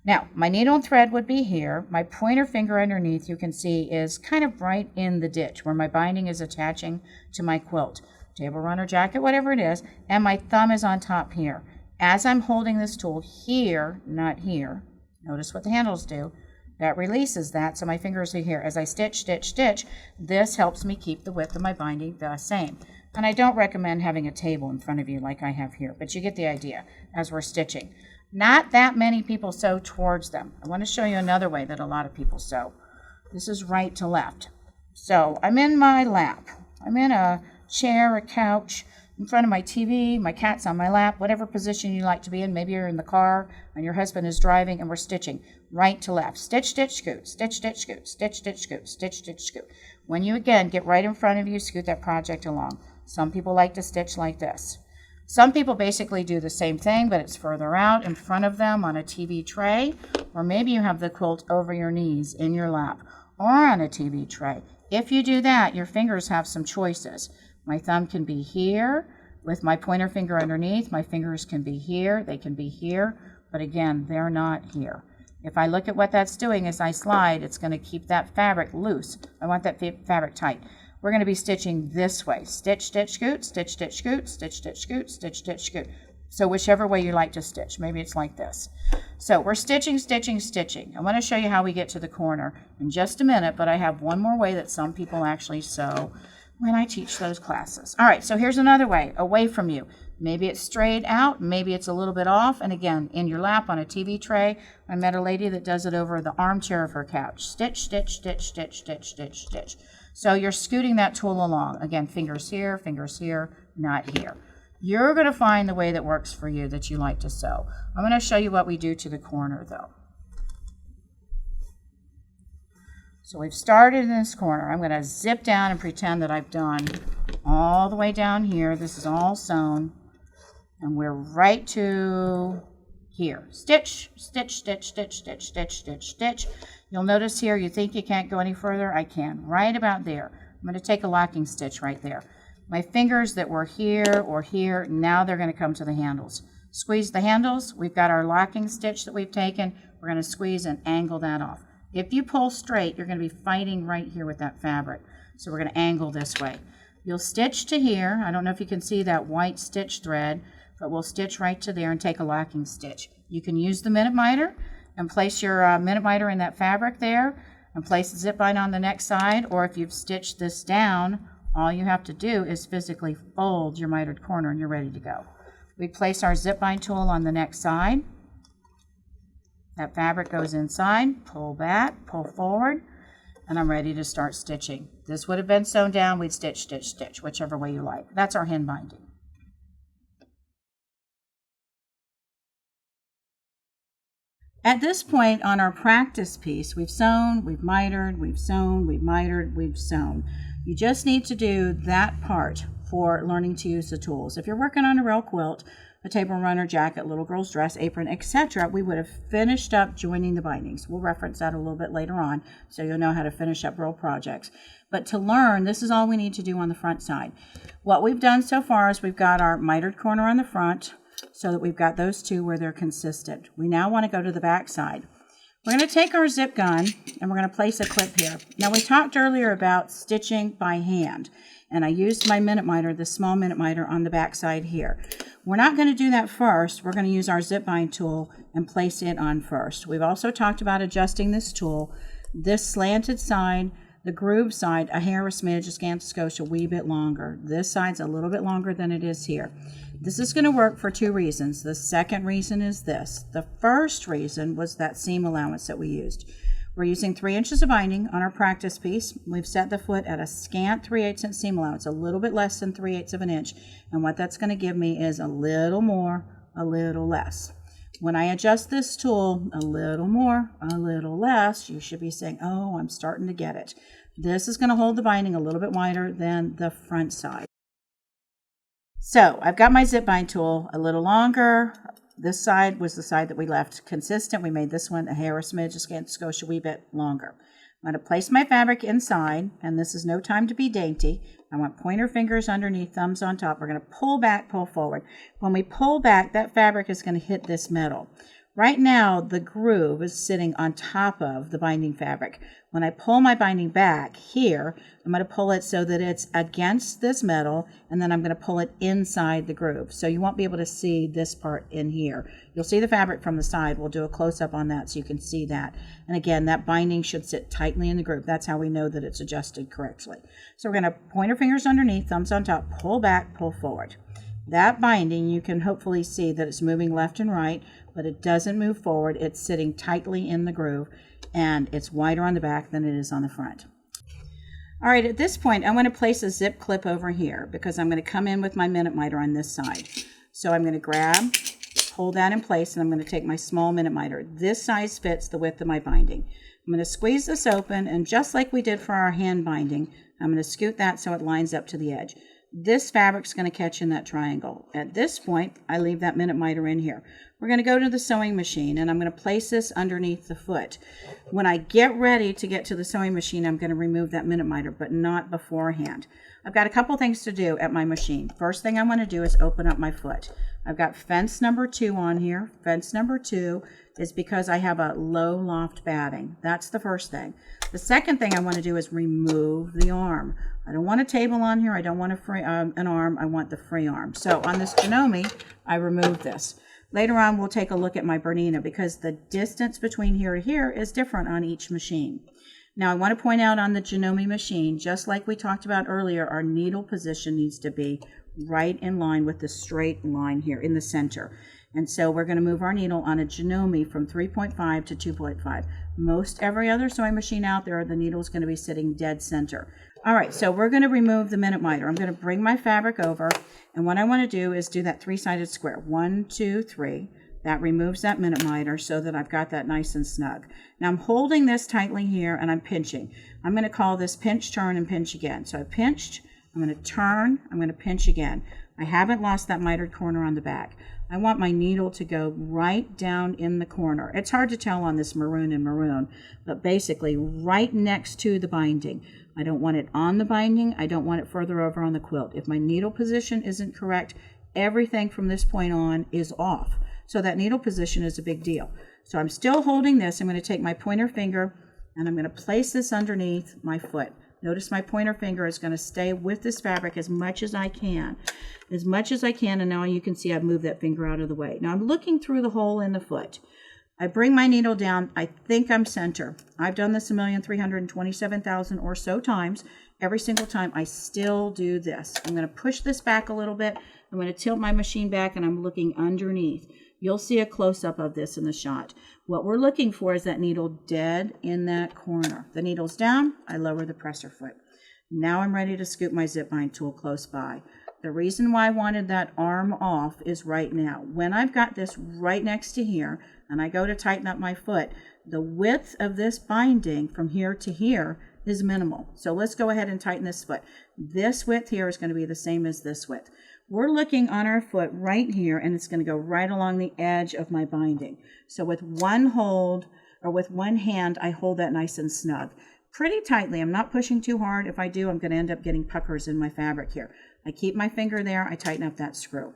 Now, my needle and thread would be here. My pointer finger underneath, you can see, is kind of right in the ditch where my binding is attaching to my quilt, table runner, jacket, whatever it is, and my thumb is on top here. As I'm holding this tool here, not here, notice what the handles do. That releases that, so my fingers are here. As I stitch, stitch, stitch, this helps me keep the width of my binding the same. And I don't recommend having a table in front of you like I have here, but you get the idea as we're stitching. Not that many people sew towards them. I want to show you another way that a lot of people sew. This is right to left. So I'm in my lap. I'm in a chair, a couch, in front of my TV, my cat's on my lap, whatever position you like to be in. Maybe you're in the car and your husband is driving and we're stitching right to left. Stitch, stitch, scoot, stitch, stitch, scoot, stitch, stitch, scoot, stitch, stitch, scoot. When you again get right in front of you, scoot that project along. Some people like to stitch like this. Some people basically do the same thing, but it's further out in front of them on a TV tray, or maybe you have the quilt over your knees in your lap or on a TV tray. If you do that, your fingers have some choices. My thumb can be here with my pointer finger underneath. My fingers can be here. They can be here. But again, they're not here. If I look at what that's doing as I slide, it's going to keep that fabric loose. I want that fabric tight. We're going to be stitching this way. Stitch, stitch, scoot, stitch, stitch, scoot, stitch, stitch, scoot, stitch, stitch, scoot. So whichever way you like to stitch. Maybe it's like this. So we're stitching, stitching, stitching. I want to show you how we get to the corner in just a minute, but I have one more way that some people actually sew when I teach those classes. All right, so here's another way, away from you. Maybe it's straight out, maybe it's a little bit off, and again, in your lap on a TV tray. I met a lady that does it over the armchair of her couch. Stitch, stitch, stitch, stitch, stitch, stitch, stitch. So you're scooting that tool along. Again, fingers here, not here. You're going to find the way that works for you that you like to sew. I'm going to show you what we do to the corner, though. So we've started in this corner. I'm going to zip down and pretend that I've done all the way down here. This is all sewn. And we're right to here. Stitch, stitch, stitch, stitch, stitch, stitch, stitch, stitch. You'll notice here, you think you can't go any further? I can, right about there. I'm going to take a locking stitch right there. My fingers that were here or here, now they're going to come to the handles. Squeeze the handles. We've got our locking stitch that we've taken. We're going to squeeze and angle that off. If you pull straight, you're going to be fighting right here with that fabric. So we're going to angle this way. You'll stitch to here. I don't know if you can see that white stitch thread, but we'll stitch right to there and take a locking stitch. You can use the minute miter and place your minute miter in that fabric there and place the zip bind on the next side, or if you've stitched this down, all you have to do is physically fold your mitered corner and you're ready to go. We place our zip bind tool on the next side. That fabric goes inside, pull back, pull forward, and I'm ready to start stitching. This would have been sewn down, we'd stitch, stitch, stitch, whichever way you like. That's our hand binding. At this point on our practice piece, we've sewn, we've mitered, we've sewn, we've mitered, we've sewn. You just need to do that part for learning to use the tools. If you're working on a real quilt, a table runner, jacket, little girl's dress, apron, etc., we would have finished up joining the bindings. We'll reference that a little bit later on, so you'll know how to finish up real projects. But to learn, this is all we need to do on the front side. What we've done so far is we've got our mitered corner on the front, so that we've got those two where they're consistent. We now want to go to the back side. We're going to take our zip gun and we're going to place a clip here. Now we talked earlier about stitching by hand, and I used my minute miter, the small minute miter, on the back side here. We're not going to do that first. We're going to use our zip bind tool and place it on first. We've also talked about adjusting this tool, this slanted side, the groove side, a hair, a smidge, a scant, a skosh, a wee bit longer. This side's a little bit longer than it is here. This is going to work for two reasons. The second reason is this. The first reason was that seam allowance that we used. We're using 3 inches of binding on our practice piece. We've set the foot at a scant 3/8 inch seam allowance, a little bit less than 3/8 of an inch. And what that's going to give me is a little more, a little less. When I adjust this tool, a little more, a little less, you should be saying, oh, I'm starting to get it. This is going to hold the binding a little bit wider than the front side. So I've got my zip bind tool a little longer. This side was the side that we left consistent. We made this one a hair, a smidge, a scant, a skosh, a wee bit longer. I'm going to place my fabric inside, and this is no time to be dainty. I want pointer fingers underneath, thumbs on top. We're going to pull back, pull forward. When we pull back, that fabric is going to hit this metal. Right now, the groove is sitting on top of the binding fabric. When I pull my binding back here, I'm going to pull it so that it's against this metal, and then I'm going to pull it inside the groove. So you won't be able to see this part in here. You'll see the fabric from the side. We'll do a close-up on that so you can see that. And again, that binding should sit tightly in the groove. That's how we know that it's adjusted correctly. So we're going to point our fingers underneath, thumbs on top, pull back, pull forward. That binding, you can hopefully see that it's moving left and right, but it doesn't move forward. It's sitting tightly in the groove, and it's wider on the back than it is on the front. All right, at this point, I want to place a zip clip over here because I'm going to come in with my minute miter on this side. So I'm going to grab, hold that in place, and I'm going to take my small minute miter. This size fits the width of my binding. I'm going to squeeze this open, and just like we did for our hand binding, I'm going to scoot that so it lines up to the edge. This fabric's going to catch in that triangle. At this point, I leave that minute miter in here. We're going to go to the sewing machine, and I'm going to place this underneath the foot. When I get ready to get to the sewing machine, I'm going to remove that minute miter, but not beforehand. I've got a couple things to do at my machine. First thing I want to do is open up my foot. I've got fence number 2 on here. Fence number 2 is because I have a low loft batting. That's the first thing. The second thing I want to do is remove the arm. I don't want a table on here. I don't want an arm. I want the free arm. So on this Janome, I remove this. Later on, we'll take a look at my Bernina because the distance between here to here is different on each machine. Now, I want to point out on the Janome machine, just like we talked about earlier, our needle position needs to be right in line with the straight line here in the center. And so we're going to move our needle on a Janome from 3.5 to 2.5. Most every other sewing machine out there, the needle is going to be sitting dead center. All right, so we're going to remove the minute miter. I'm going to bring my fabric over, and what I want to do is do that 3-sided square. 1, 2, 3. That removes that minute miter so that I've got that nice and snug. Now I'm holding this tightly here, and I'm pinching. I'm going to call this pinch, turn, and pinch again. So I pinched, I'm going to turn, I'm going to pinch again. I haven't lost that mitered corner on the back. I want my needle to go right down in the corner. It's hard to tell on this maroon and maroon, but basically right next to the binding. I don't want it on the binding. I don't want it further over on the quilt. If my needle position isn't correct, everything from this point on is off. So that needle position is a big deal. So I'm still holding this. I'm going to take my pointer finger and I'm going to place this underneath my foot. Notice my pointer finger is going to stay with this fabric as much as I can. As much as I can, and now you can see I've moved that finger out of the way. Now I'm looking through the hole in the foot. I bring my needle down. I think I'm center. I've done this 1,327,000 or so times. Every single time I still do this. I'm going to push this back a little bit. I'm going to tilt my machine back and I'm looking underneath. You'll see a close-up of this in the shot. What we're looking for is that needle dead in that corner. The needle's down, I lower the presser foot. Now I'm ready to scoop my zip bind tool close by. The reason why I wanted that arm off is right now. When I've got this right next to here, and I go to tighten up my foot, the width of this binding from here to here is minimal. So let's go ahead and tighten this foot. This width here is going to be the same as this width. We're looking on our foot right here, and it's going to go right along the edge of my binding. So with one hold, or with one hand, I hold that nice and snug. Pretty tightly. I'm not pushing too hard. If I do, I'm going to end up getting puckers in my fabric here. I keep my finger there. I tighten up that screw.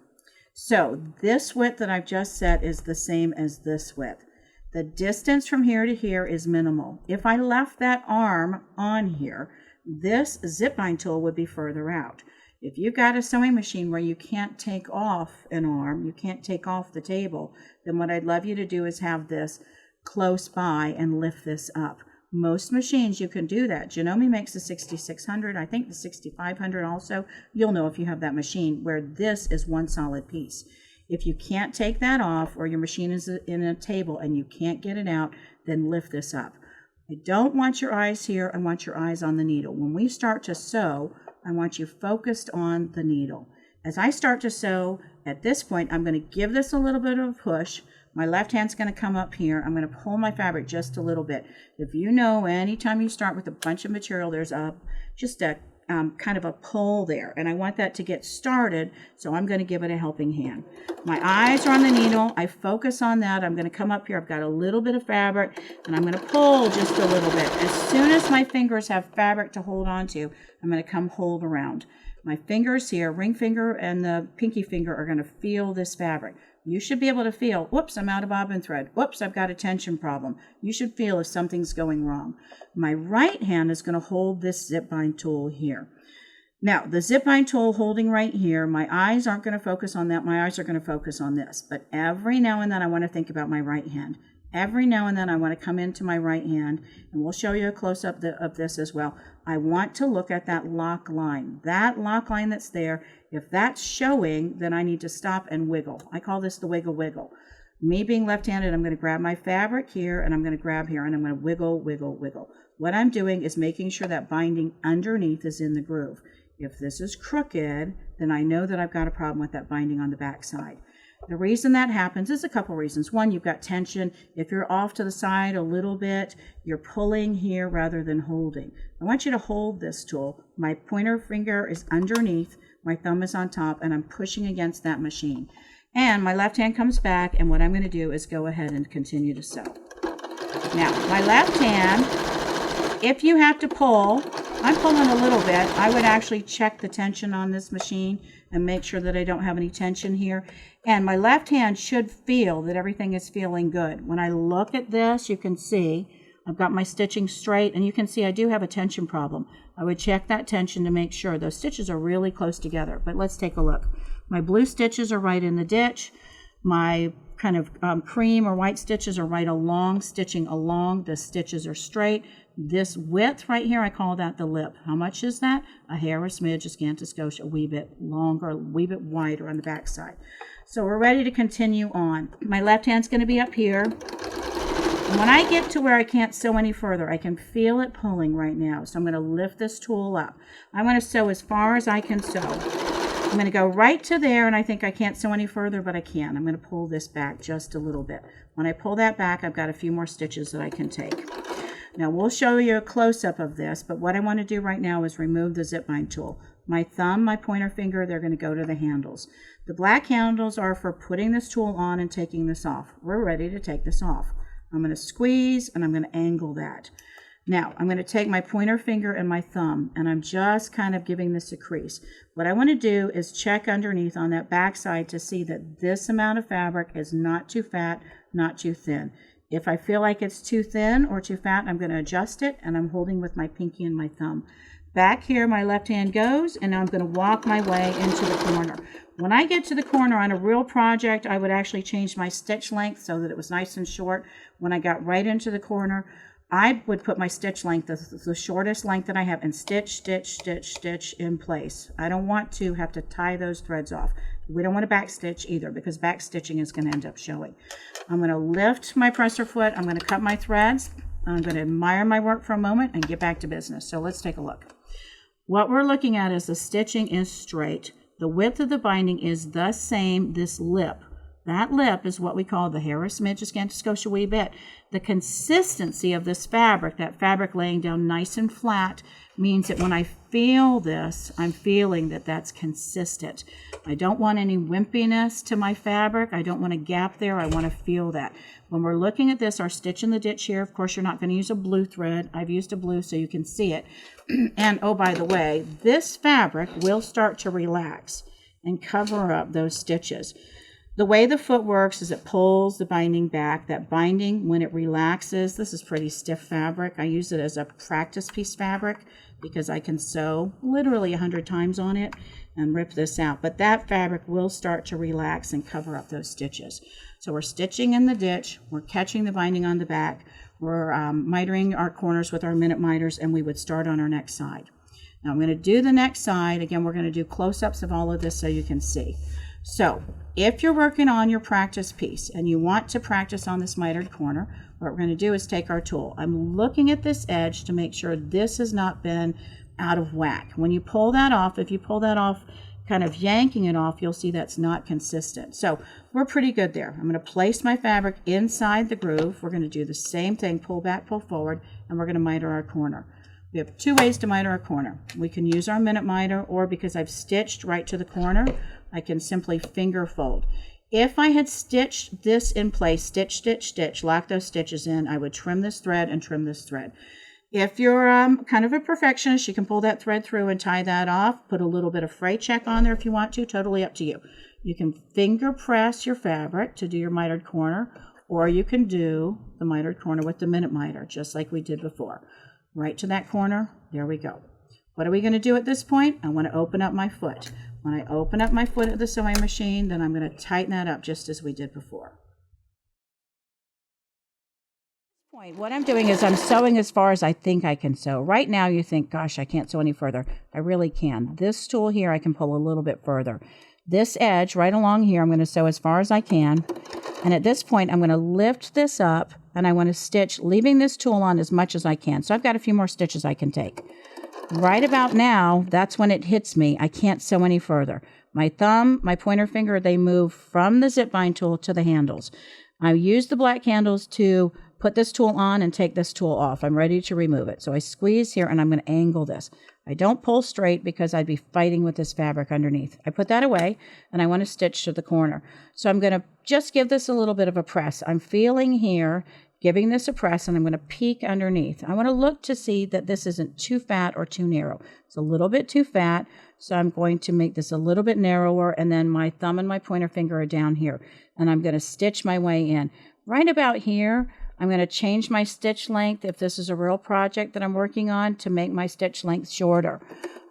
So this width that I've just set is the same as this width. The distance from here to here is minimal. If I left that arm on here, this zip bind tool would be further out. If you've got a sewing machine where you can't take off an arm, you can't take off the table, then what I'd love you to do is have this close by and lift this up. Most machines you can do that. Janome makes the 6600, I think the 6500 also. You'll know if you have that machine where this is one solid piece. If you can't take that off or your machine is in a table and you can't get it out, then lift this up. I don't want your eyes here. I want your eyes on the needle. When we start to sew, I want you focused on the needle. As I start to sew, at this point, I'm going to give this a little bit of a push. My left hand's going to come up here. I'm going to pull my fabric just a little bit. If you know, anytime you start with a bunch of material, there's just a kind of a pull there. And I want that to get started, so I'm going to give it a helping hand. My eyes are on the needle. I focus on that. I'm going to come up here. I've got a little bit of fabric, and I'm going to pull just a little bit. As soon as my fingers have fabric to hold on to, I'm going to come hold around. My fingers here, ring finger and the pinky finger, are going to feel this fabric. You should be able to feel, whoops, I'm out of bobbin thread. Whoops, I've got a tension problem. You should feel if something's going wrong. My right hand is going to hold this zip bind tool here. Now, the zip bind tool holding right here, my eyes aren't going to focus on that. My eyes are going to focus on this. But every now and then I want to think about my right hand. Every now and then I want to come into my right hand, and we'll show you a close-up of this as well. I want to look at that lock line. That lock line that's there, if that's showing, then I need to stop and wiggle. I call this the wiggle wiggle. Me being left-handed, I'm going to grab my fabric here, and I'm going to grab here, and I'm going to wiggle, wiggle, wiggle. What I'm doing is making sure that binding underneath is in the groove. If this is crooked, then I know that I've got a problem with that binding on the back side. The reason that happens is a couple reasons. One, you've got tension. If you're off to the side a little bit, you're pulling here rather than holding. I want you to hold this tool. My pointer finger is underneath, my thumb is on top, and I'm pushing against that machine. And my left hand comes back, and what I'm going to do is go ahead and continue to sew. Now, my left hand, if you have to pull, I'm pulling a little bit. I would actually check the tension on this machine and make sure that I don't have any tension here. And my left hand should feel that everything is feeling good. When I look at this, you can see I've got my stitching straight, and you can see I do have a tension problem. I would check that tension to make sure those stitches are really close together. But let's take a look. My blue stitches are right in the ditch. My kind of cream or white stitches are right along, stitching along. The stitches are straight. This width right here, I call that the lip. How much is that? A hair, a smidge, a scant, a skosh, a wee bit longer, a wee bit wider on the back side. So we're ready to continue on. My left hand's going to be up here. And when I get to where I can't sew any further, I can feel it pulling right now. So I'm going to lift this tool up. I'm going to sew as far as I can sew. I'm going to go right to there, and I think I can't sew any further, but I can. I'm going to pull this back just a little bit. When I pull that back, I've got a few more stitches that I can take. Now we'll show you a close-up of this, but what I want to do right now is remove the zip bind tool. My thumb, my pointer finger, they're going to go to the handles. The black handles are for putting this tool on and taking this off. We're ready to take this off. I'm going to squeeze, and I'm going to angle that. Now, I'm going to take my pointer finger and my thumb, and I'm just kind of giving this a crease. What I want to do is check underneath on that back side to see that this amount of fabric is not too fat, not too thin. If I feel like it's too thin or too fat, I'm going to adjust it, and I'm holding with my pinky and my thumb. Back here, my left hand goes, and now I'm going to walk my way into the corner. When I get to the corner on a real project, I would actually change my stitch length so that it was nice and short. When I got right into the corner, I would put my stitch length, the shortest length that I have, and stitch, stitch, stitch, stitch in place. I don't want to have to tie those threads off. We don't want to back stitch either, because back stitching is going to end up showing. I'm going to lift my presser foot. I'm going to cut my threads. I'm going to admire my work for a moment and get back to business. So let's take a look. What we're looking at is the stitching is straight. The width of the binding is the same, this lip. That lip is what we call the hair, a smidge, a scant, a skosh, a wee bit. The consistency of this fabric, that fabric laying down nice and flat, means that when I feel this, I'm feeling that that's consistent. I don't want any wimpiness to my fabric. I don't want a gap there. I want to feel that. When we're looking at this, our stitch in the ditch here, of course, you're not going to use a blue thread. I've used a blue so you can see it. And oh, by the way, this fabric will start to relax and cover up those stitches. The way the foot works is it pulls the binding back. That binding, when it relaxes, this is pretty stiff fabric. I use it as a practice piece fabric because I can sew literally 100 times on it and rip this out. But that fabric will start to relax and cover up those stitches. So we're stitching in the ditch. We're catching the binding on the back. We're mitering our corners with our minute miters, and we would start on our next side. Now I'm going to do the next side. Again, we're going to do close-ups of all of this so you can see. So if you're working on your practice piece and you want to practice on this mitered corner, what we're going to do is take our tool. I'm looking at this edge to make sure this has not been out of whack. When you pull that off, if you pull that off, kind of yanking it off, you'll see that's not consistent. So we're pretty good there. I'm going to place my fabric inside the groove. We're going to do the same thing, pull back, pull forward, and we're going to miter our corner. We have two ways to miter our corner. We can use our minute miter, or because I've stitched right to the corner, I can simply finger fold. If I had stitched this in place, stitch, stitch, stitch, lock those stitches in, I would trim this thread and trim this thread. If you're kind of a perfectionist, you can pull that thread through and tie that off, put a little bit of fray check on there if you want to, totally up to you. You can finger press your fabric to do your mitered corner, or you can do the mitered corner with the minute miter, just like we did before. Right to that corner, there we go. What are we going to do at this point? I want to open up my foot. When I open up my foot at the sewing machine, then I'm going to tighten that up just as we did before. What I'm doing is I'm sewing as far as I think I can sew. Right now you think, gosh, I can't sew any further. I really can. This tool here, I can pull a little bit further. This edge right along here, I'm going to sew as far as I can. And at this point, I'm going to lift this up and I want to stitch, leaving this tool on as much as I can. So I've got a few more stitches I can take. Right about now, that's when it hits me. I can't sew any further. My thumb, my pointer finger, they move from the zip bind tool to the handles. I use the black handles to put this tool on and take this tool off. I'm ready to remove it. So I squeeze here and I'm going to angle this. I don't pull straight because I'd be fighting with this fabric underneath. I put that away and I want to stitch to the corner. So I'm going to just give this a little bit of a press. I'm feeling here, giving this a press, and I'm going to peek underneath. I want to look to see that this isn't too fat or too narrow. It's a little bit too fat, so I'm going to make this a little bit narrower, and then my thumb and my pointer finger are down here, and I'm going to stitch my way in. Right about here, I'm going to change my stitch length, if this is a real project that I'm working on, to make my stitch length shorter.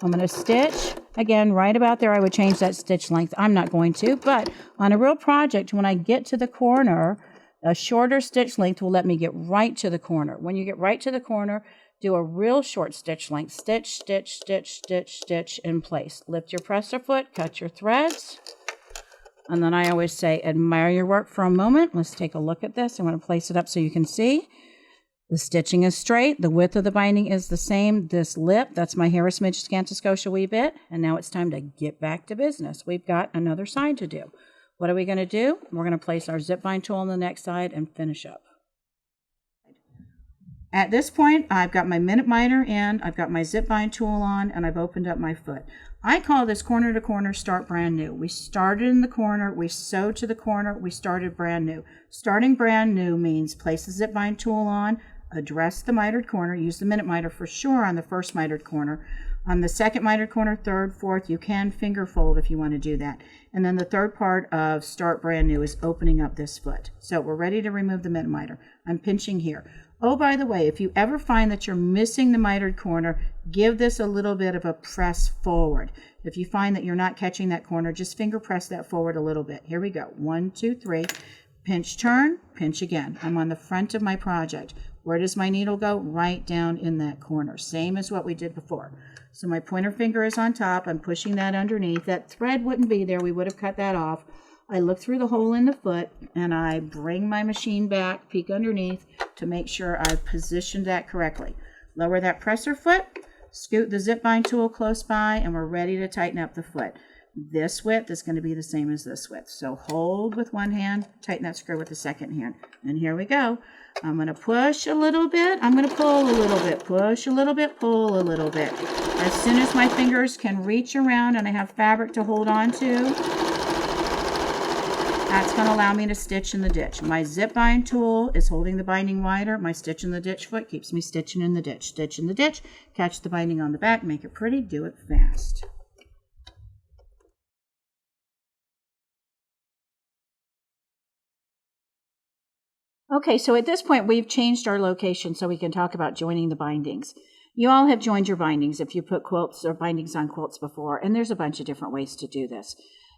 I'm going to stitch, again, right about there, I would change that stitch length. I'm not going to, but on a real project, when I get to the corner, a shorter stitch length will let me get right to the corner. When you get right to the corner, do a real short stitch length. Stitch, stitch, stitch, stitch, stitch in place. Lift your presser foot, cut your threads. And then I always say, admire your work for a moment. Let's take a look at this. I'm going to place it up so you can see. The stitching is straight. The width of the binding is the same. This lip, that's my Harris Midge Scanta Scotia wee bit. And now it's time to get back to business. We've got another side to do. What are we going to do? We're going to place our zip bind tool on the next side and finish up. At this point, I've got my minute miter in, I've got my zip bind tool on, and I've opened up my foot. I call this corner to corner start brand new. We started in the corner, we sewed to the corner, we started brand new. Starting brand new means place the zip bind tool on, address the mitered corner, use the minute miter for sure on the first mitered corner. On the second mitered corner, third, fourth, you can finger fold if you want to do that. And then the third part of start brand new is opening up this foot. So we're ready to remove the minute miter. I'm pinching here. Oh, by the way, if you ever find that you're missing the mitered corner, give this a little bit of a press forward. If you find that you're not catching that corner, just finger press that forward a little bit. Here we go. 1, 2, 3. Pinch, turn, pinch again. I'm on the front of my project. Where does my needle go? Right down in that corner. Same as what we did before. So my pointer finger is on top. I'm pushing that underneath. That thread wouldn't be there. We would have cut that off. I look through the hole in the foot and I bring my machine back, peek underneath to make sure I've positioned that correctly. Lower that presser foot, scoot the zip bind tool close by, and we're ready to tighten up the foot. This width is going to be the same as this width. So hold with one hand, tighten that screw with the second hand. And here we go. I'm going to push a little bit. I'm going to pull a little bit. Push a little bit, pull a little bit. As soon as my fingers can reach around and I have fabric to hold on to, that's going to allow me to stitch in the ditch. My zip bind tool is holding the binding wider. My stitch in the ditch foot keeps me stitching in the ditch. Stitch in the ditch, catch the binding on the back, make it pretty, do it fast. Okay, so at this point, we've changed our location so we can talk about joining the bindings. You all have joined your bindings if you put quilts or bindings on quilts before, and there's a bunch of different ways to do this.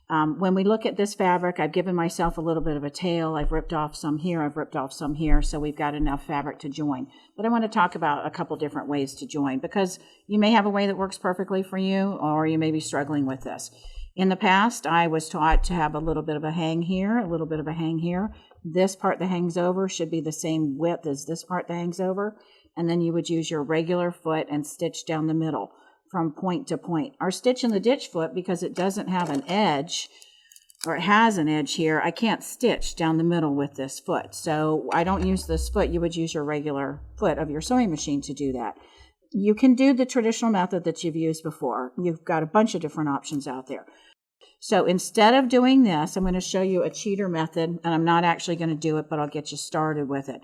When we look at this fabric, I've given myself a little bit of a tail. I've ripped off some here, I've ripped off some here, so we've got enough fabric to join. But I want to talk about a couple different ways to join, because you may have a way that works perfectly for you, or you may be struggling with this. In the past, I was taught to have a little bit of a hang here, a little bit of a hang here. This part that hangs over should be the same width as this part that hangs over. And then you would use your regular foot and stitch down the middle from point to point. Our stitch in the ditch foot, because it doesn't have an edge, or it has an edge here, I can't stitch down the middle with this foot. So I don't use this foot. You would use your regular foot of your sewing machine to do that. You can do the traditional method that you've used before. You've got a bunch of different options out there. So instead of doing this, I'm going to show you a cheater method, and I'm not actually going to do it, but I'll get you started with it.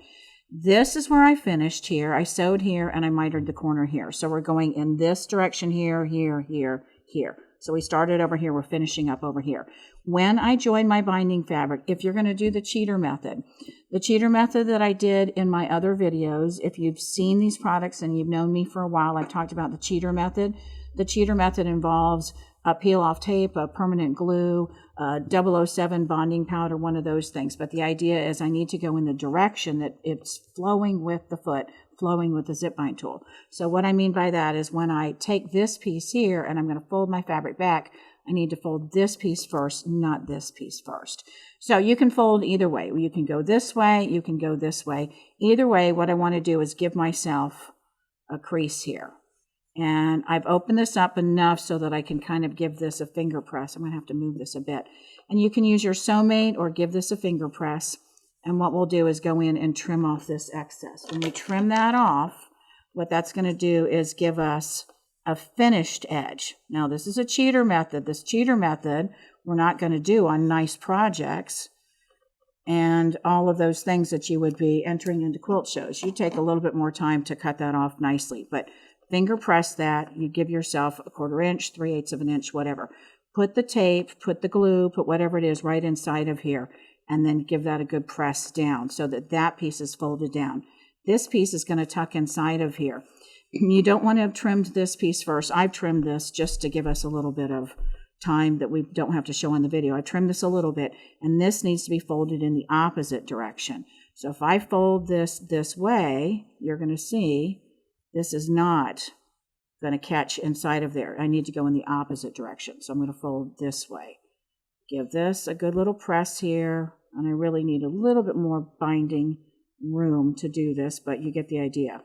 This is where I finished here. I sewed here and I mitered the corner here. So we're going in this direction here, here, here, here. So we started over here, we're finishing up over here. When I join my binding fabric, if you're going to do the cheater method that I did in my other videos, if you've seen these products and you've known me for a while, I've talked about the cheater method. The cheater method involves a peel-off tape, a permanent glue, 007 bonding powder, one of those things. But the idea is I need to go in the direction that it's flowing with the foot, flowing with the zip bind tool. So what I mean by that is when I take this piece here and I'm going to fold my fabric back, I need to fold this piece first, not this piece first. So you can fold either way. You can go this way, you can go this way. Either way, what I want to do is give myself a crease here. And I've opened this up enough so that I can kind of give this a finger press. I'm going to have to move this a bit. And you can use your Sew-Mate or give this a finger press. And what we'll do is go in and trim off this excess. When we trim that off, what that's going to do is give us a finished edge. Now, this is a cheater method. This cheater method we're not going to do on nice projects and all of those things that you would be entering into quilt shows. You take a little bit more time to cut that off nicely, but finger press that. You give yourself a 1/4 inch, 3/8 of an inch, whatever. Put the tape, put the glue, put whatever it is right inside of here, and then give that a good press down so that that piece is folded down. This piece is going to tuck inside of here. You don't want to have trimmed this piece first. I've trimmed this just to give us a little bit of time that we don't have to show in the video. I trimmed this a little bit, and this needs to be folded in the opposite direction. So if I fold this way, you're going to see this is not going to catch inside of there. I need to go in the opposite direction. So I'm going to fold this way. Give this a good little press here, and I really need a little bit more binding room to do this, but you get the idea.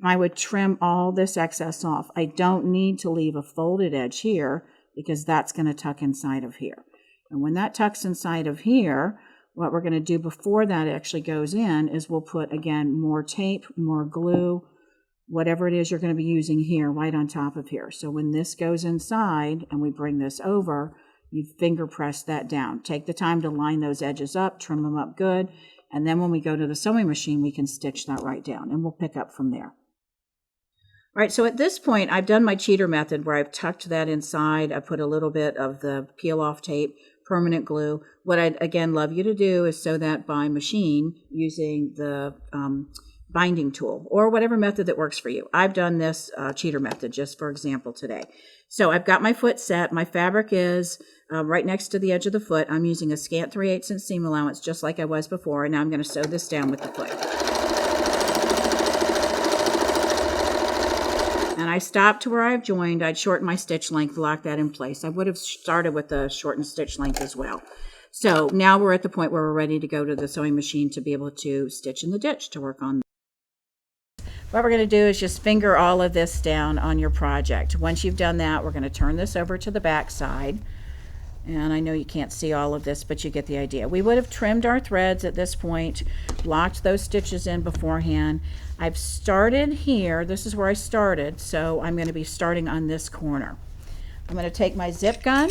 I would trim all this excess off. I don't need to leave a folded edge here because that's going to tuck inside of here. And when that tucks inside of here, what we're going to do before that actually goes in is we'll put, again, more tape, more glue, whatever it is you're going to be using here right on top of here. So when this goes inside and we bring this over, you finger press that down. Take the time to line those edges up, trim them up good, and then when we go to the sewing machine, we can stitch that right down, and we'll pick up from there. All right, so at this point, I've done my cheater method where I've tucked that inside. I put a little bit of the peel-off tape, permanent glue. What I'd, again, love you to do is sew that by machine using the binding tool or whatever method that works for you. I've done this cheater method just for example today. So I've got my foot set. My fabric is right next to the edge of the foot. I'm using a scant 3/8 inch seam allowance just like I was before, and now I'm going to sew this down with the foot. And I stopped to where I've joined. I'd shorten my stitch length, lock that in place. I would have started with the shortened stitch length as well. So now we're at the point where we're ready to go to the sewing machine to be able to stitch in the ditch to work on. What we're going to do is just finger all of this down on your project. Once you've done that, we're going to turn this over to the back side. And I know you can't see all of this, but you get the idea. We would have trimmed our threads at this point, locked those stitches in beforehand. I've started here. This is where I started, so I'm going to be starting on this corner. I'm going to take my zip gun,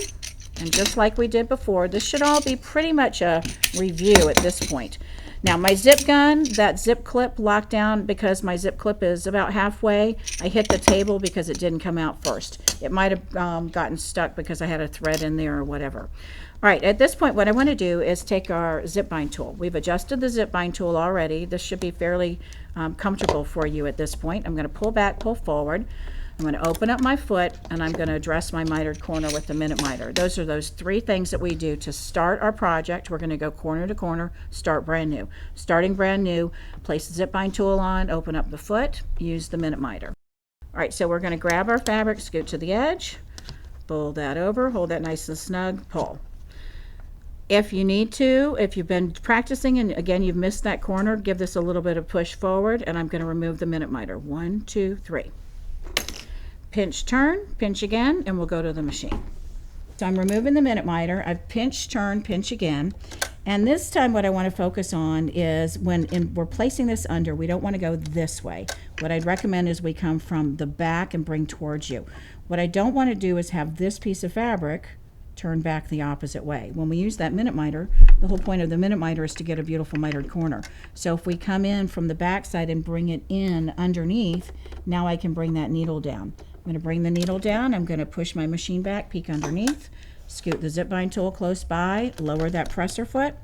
and just like we did before, this should all be pretty much a review at this point. Now my zip gun, that zip clip locked down because my zip clip is about halfway. I hit the table because it didn't come out first. It might have gotten stuck because I had a thread in there or whatever. All right, at this point what I want to do is take our zip bind tool. We've adjusted the zip bind tool already. This should be fairly comfortable for you at this point. I'm going to pull back, pull forward. I'm going to open up my foot, and I'm going to address my mitered corner with the minute miter. Those are those three things that we do to start our project. We're going to go corner to corner, start brand new. Starting brand new, place the zip bind tool on, open up the foot, use the minute miter. All right, so we're going to grab our fabric, scoot to the edge, fold that over, hold that nice and snug, pull. If you need to, if you've been practicing and again you've missed that corner, give this a little bit of push forward, and I'm going to remove the minute miter. 1, 2, 3. Pinch, turn, pinch again, and we'll go to the machine. So I'm removing the minute miter. I've pinched, turn, pinch again. And this time what I want to focus on is when we're placing this under, we don't want to go this way. What I'd recommend is we come from the back and bring towards you. What I don't want to do is have this piece of fabric turn back the opposite way. When we use that minute miter, the whole point of the minute miter is to get a beautiful mitered corner. So if we come in from the back side and bring it in underneath, now I can bring that needle down. I'm going to bring the needle down. I'm going to push my machine back, peek underneath, scoot the zip bind tool close by, lower that presser foot,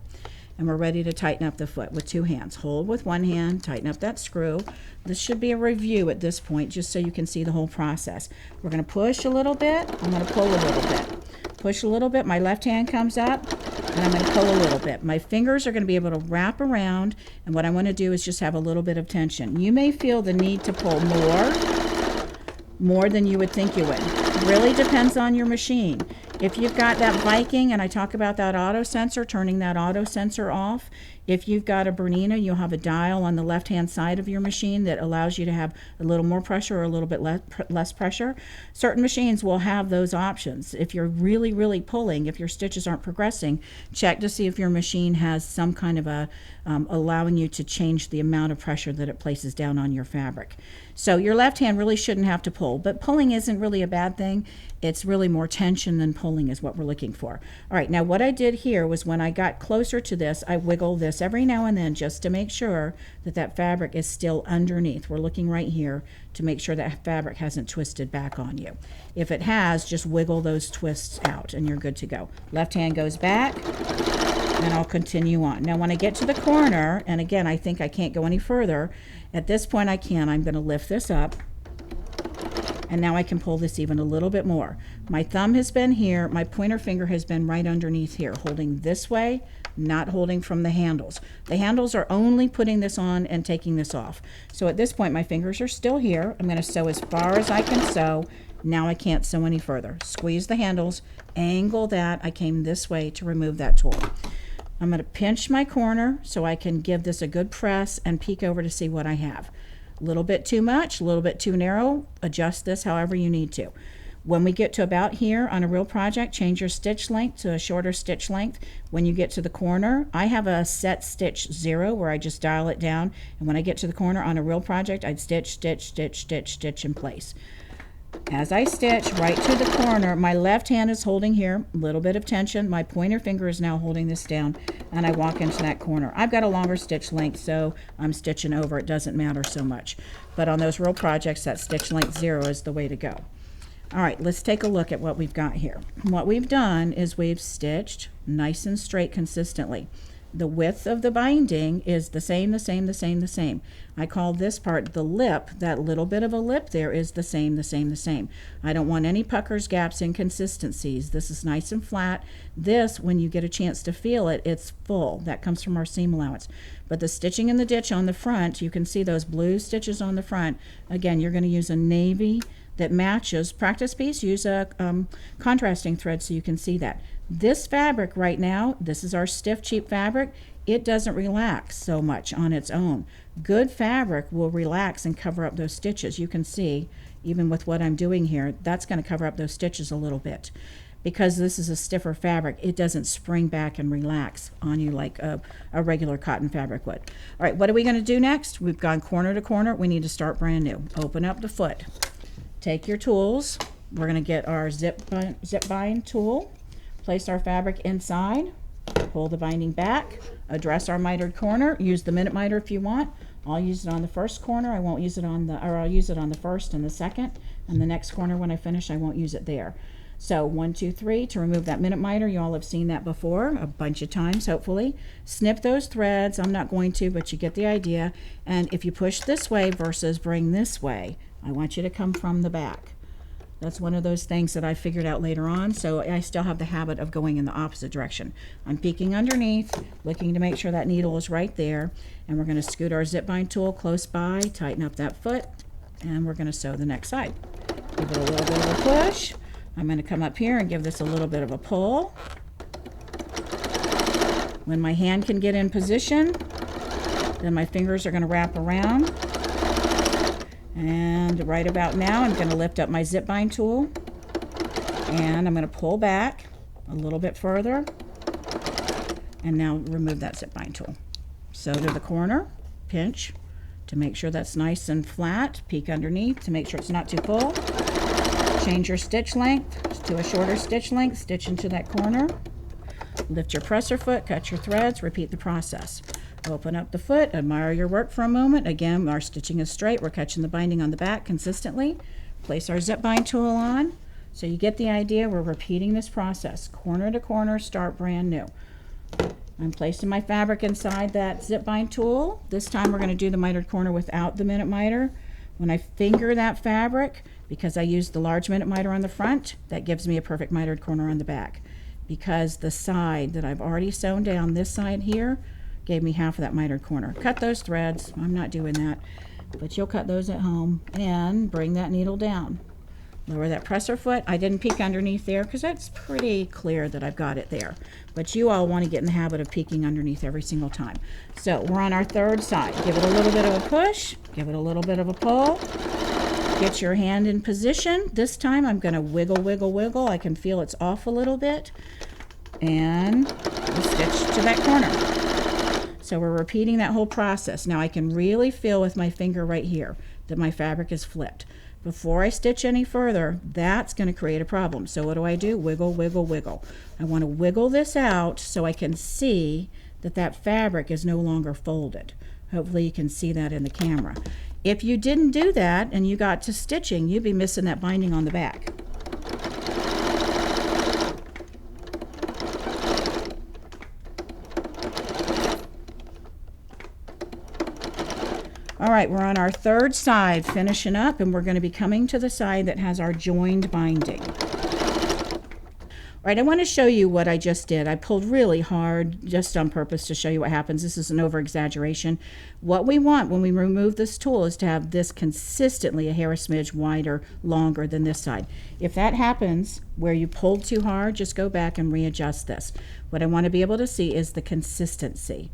and we're ready to tighten up the foot with 2 hands. Hold with 1 hand, tighten up that screw. This should be a review at this point, just so you can see the whole process. We're going to push a little bit. I'm going to pull a little bit. Push a little bit. My left hand comes up, and I'm going to pull a little bit. My fingers are going to be able to wrap around, and what I want to do is just have a little bit of tension. You may feel the need to pull more than you would think you would. Really depends on your machine. If you've got that Viking, and I talk about that auto sensor, turning that auto sensor off, if you've got a Bernina, you'll have a dial on the left-hand side of your machine that allows you to have a little more pressure or a little bit less pressure. Certain machines will have those options. If you're really, really pulling, if your stitches aren't progressing, check to see if your machine has some kind of a allowing you to change the amount of pressure that it places down on your fabric. So your left hand really shouldn't have to pull, but pulling isn't really a bad thing. It's really more tension than pulling is what we're looking for. All right, now what I did here was when I got closer to this, I wiggle this every now and then just to make sure that that fabric is still underneath. We're looking right here to make sure that fabric hasn't twisted back on you. If it has, just wiggle those twists out and you're good to go. Left hand goes back, and I'll continue on. Now when I get to the corner, and again, I think I can't go any further, at this point I can. I'm going to lift this up, and now I can pull this even a little bit more. My thumb has been here, my pointer finger has been right underneath here, holding this way, not holding from the handles. The handles are only putting this on and taking this off. So at this point my fingers are still here. I'm going to sew as far as I can sew. Now I can't sew any further. Squeeze the handles, angle that. I came this way to remove that tool. I'm going to pinch my corner so I can give this a good press and peek over to see what I have. A little bit too much, a little bit too narrow. Adjust this however you need to. When we get to about here on a real project, change your stitch length to a shorter stitch length. When you get to the corner, I have a set stitch 0 where I just dial it down. And when I get to the corner on a real project, I'd stitch, stitch, stitch, stitch, stitch in place. As I stitch right to the corner, my left hand is holding here, a little bit of tension. My pointer finger is now holding this down, and I walk into that corner. I've got a longer stitch length, so I'm stitching over. It doesn't matter so much. But on those real projects, that stitch length 0 is the way to go. All right, let's take a look at what we've got here. What we've done is we've stitched nice and straight consistently. The width of the binding is the same, the same, the same, the same. I call this part the lip. That little bit of a lip there is the same, the same, the same. I don't want any puckers, gaps, inconsistencies. This is nice and flat. This, when you get a chance to feel it, it's full. That comes from our seam allowance. But the stitching in the ditch on the front, you can see those blue stitches on the front. Again, you're going to use a navy that matches. Practice piece, use a contrasting thread so you can see that. This fabric right now, this is our stiff, cheap fabric. It doesn't relax so much on its own. Good fabric will relax and cover up those stitches. You can see, even with what I'm doing here, that's going to cover up those stitches a little bit. Because this is a stiffer fabric, it doesn't spring back and relax on you like a regular cotton fabric would. All right, what are we going to do next? We've gone corner to corner. We need to start brand new. Open up the foot. Take your tools. We're going to get our zip bind tool. Place our fabric inside, pull the binding back, address our mitered corner. Use the minute miter if you want. I'll use it on the first corner. I won't use it on the, or I'll use it on the first and the second, and the next corner when I finish, I won't use it there. So 1, 2, 3 to remove that minute miter. You all have seen that before a bunch of times, hopefully. Snip those threads. I'm not going to, but you get the idea. And if you push this way versus bring this way, I want you to come from the back. That's one of those things that I figured out later on, so I still have the habit of going in the opposite direction. I'm peeking underneath, looking to make sure that needle is right there, and we're going to scoot our zip bind tool close by, tighten up that foot, and we're going to sew the next side. Give it a little bit of a push. I'm going to come up here and give this a little bit of a pull. When my hand can get in position, then my fingers are going to wrap around. And right about now, I'm going to lift up my zip bind tool, and I'm going to pull back a little bit further, and now remove that zip bind tool. Sew to the corner, pinch to make sure that's nice and flat, peek underneath to make sure it's not too full. Change your stitch length to a shorter stitch length, stitch into that corner. Lift your presser foot, cut your threads, repeat the process. Open up the foot, admire your work for a moment. Again, our stitching is straight. We're catching the binding on the back consistently. Place our zip bind tool on. So you get the idea. We're repeating this process. Corner to corner, start brand new. I'm placing my fabric inside that zip bind tool. This time we're going to do the mitered corner without the minute miter. When I finger that fabric, because I used the large minute miter on the front, that gives me a perfect mitered corner on the back. Because the side that I've already sewn down, this side here, gave me half of that mitered corner. Cut those threads. I'm not doing that, but you'll cut those at home and bring that needle down. Lower that presser foot. I didn't peek underneath there because that's pretty clear that I've got it there. But you all want to get in the habit of peeking underneath every single time. So we're on our third side. Give it a little bit of a push. Give it a little bit of a pull. Get your hand in position. This time I'm going to wiggle, wiggle, wiggle. I can feel it's off a little bit. And stitch to that corner. So we're repeating that whole process. Now I can really feel with my finger right here that my fabric is flipped. Before I stitch any further, that's going to create a problem. So what do? Wiggle, wiggle, wiggle. I want to wiggle this out so I can see that that fabric is no longer folded. Hopefully you can see that in the camera. If you didn't do that and you got to stitching, you'd be missing that binding on the back. All right, we're on our third side, finishing up, and we're going to be coming to the side that has our joined binding. All right, I want to show you what I just did. I pulled really hard just on purpose to show you what happens. This is an over-exaggeration. What we want when we remove this tool is to have this consistently a hair a smidge wider, longer than this side. If that happens where you pulled too hard, just go back and readjust this. What I want to be able to see is the consistency.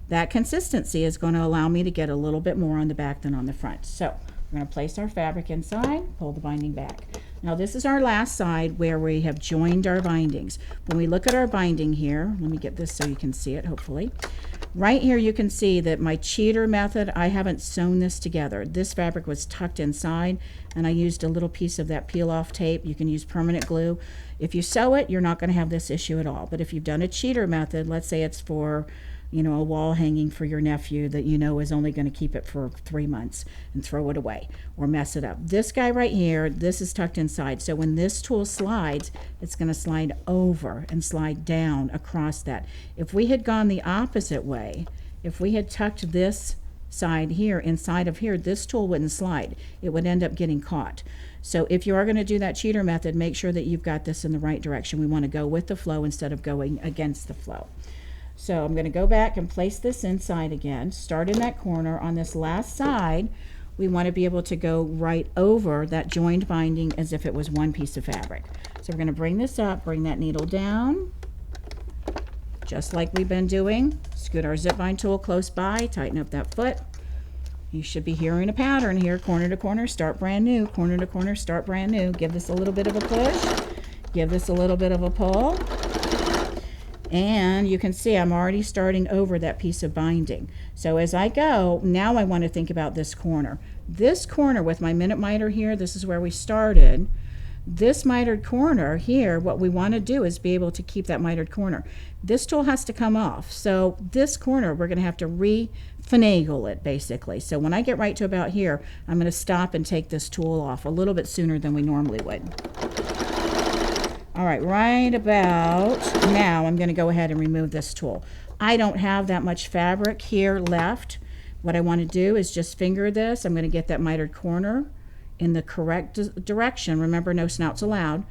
That consistency is going to allow me to get a little bit more on the back than on the front. So we're going to place our fabric inside, pull the binding back. Now this is our last side where we have joined our bindings. When we look at our binding here, let me get this so you can see it hopefully. Right here you can see that my cheater method, I haven't sewn this together. This fabric was tucked inside and I used a little piece of that peel off tape. You can use permanent glue. If you sew it, you're not going to have this issue at all. But if you've done a cheater method, let's say it's for a wall hanging for your nephew that is only going to keep it for 3 months and throw it away or mess it up. This guy right here, this is tucked inside. So when this tool slides, it's going to slide over and slide down across that. If we had gone the opposite way, if we had tucked this side here inside of here, this tool wouldn't slide. It would end up getting caught. So if you are going to do that cheater method, make sure that you've got this in the right direction. We want to go with the flow instead of going against the flow. So I'm going to go back and place this inside again, start in that corner. On this last side, we want to be able to go right over that joined binding as if it was one piece of fabric. So we're going to bring this up, bring that needle down, just like we've been doing. Scoot our zip bind tool close by, tighten up that foot. You should be hearing a pattern here, corner to corner, start brand new, corner to corner, start brand new. Give this a little bit of a push, give this a little bit of a pull. And you can see I'm already starting over that piece of binding. So as I go, now I want to think about this corner. This corner with my minute miter here, this is where we started. This mitered corner here, what we want to do is be able to keep that mitered corner. This tool has to come off. So this corner, we're going to have to finagle it basically. So when I get right to about here, I'm going to stop and take this tool off a little bit sooner than we normally would. All right, right about now, I'm going to go ahead and remove this tool. I don't have that much fabric here left. What I want to do is just finger this. I'm going to get that mitered corner in the correct direction. Remember, no snouts allowed.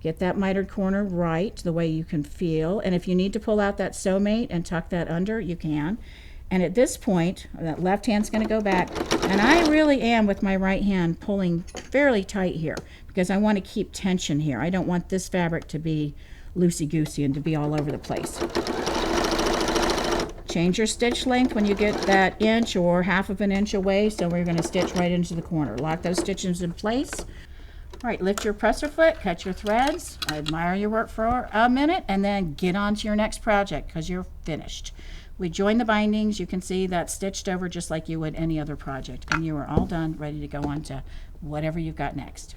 Get that mitered corner right, the way you can feel. And if you need to pull out that sew mate and tuck that under, you can. And at this point, that left hand's going to go back. And I really am, with my right hand, pulling fairly tight here because I want to keep tension here. I don't want this fabric to be loosey-goosey and to be all over the place. Change your stitch length when you get that inch or half of an inch away. So we're going to stitch right into the corner. Lock those stitches in place. All right, lift your presser foot, cut your threads, admire your work for a minute, and then get on to your next project because you're finished. We join the bindings. You can see that stitched over just like you would any other project. And you are all done, ready to go on to whatever you've got next.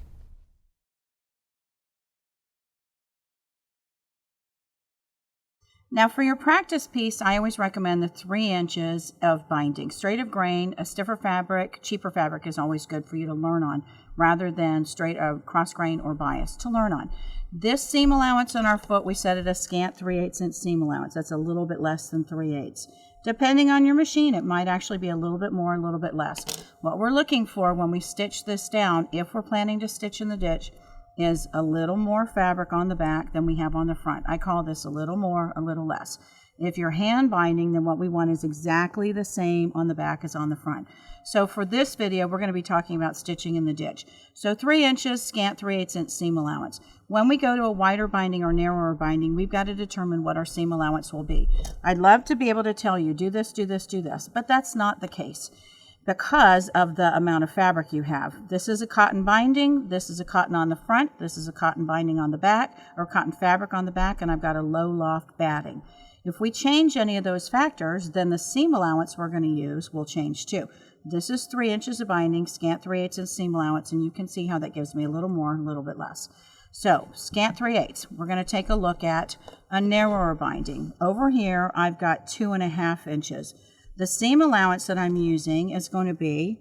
Now for your practice piece, I always recommend the 3 inches of binding. Straight of grain, a stiffer fabric, cheaper fabric is always good for you to learn on rather than straight cross grain or bias to learn on. This seam allowance on our foot, we set it a scant 3/8 inch seam allowance. That's a little bit less than 3/8. Depending on your machine, it might actually be a little bit more, a little bit less. What we're looking for when we stitch this down, if we're planning to stitch in the ditch, is a little more fabric on the back than we have on the front. I call this a little more, a little less. If you're hand binding, then what we want is exactly the same on the back as on the front. So for this video, we're going to be talking about stitching in the ditch. So 3 inches, scant 3/8 inch seam allowance. When we go to a wider binding or narrower binding, we've got to determine what our seam allowance will be. I'd love to be able to tell you, do this, do this, do this, but that's not the case because of the amount of fabric you have. This is a cotton binding, this is a cotton on the front, this is a cotton binding on the back, or cotton fabric on the back, and I've got a low loft batting. If we change any of those factors, then the seam allowance we're going to use will change too. This is 3 inches of binding, scant 3/8 inch seam allowance, and you can see how that gives me a little more, a little bit less. So, scant 3/8, we're going to take a look at a narrower binding. Over here, I've got 2.5 inches. The seam allowance that I'm using is going to be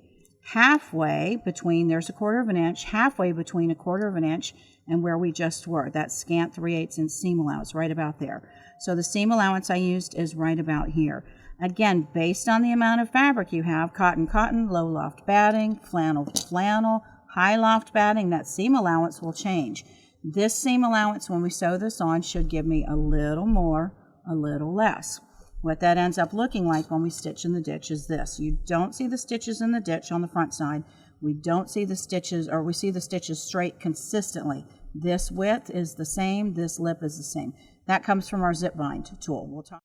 halfway between, there's a 1/4 inch, halfway between a 1/4 inch and where we just were. That's scant 3/8 inch seam allowance, right about there. So the seam allowance I used is right about here. Again, based on the amount of fabric you have, cotton, cotton, low loft batting, flannel, flannel, high loft batting, that seam allowance will change. This seam allowance, when we sew this on, should give me a little more, a little less. What that ends up looking like when we stitch in the ditch is this. You don't see the stitches in the ditch on the front side. We don't see the stitches, or we see the stitches straight consistently. This width is the same, this lip is the same. That comes from our zip bind tool. We'll talk.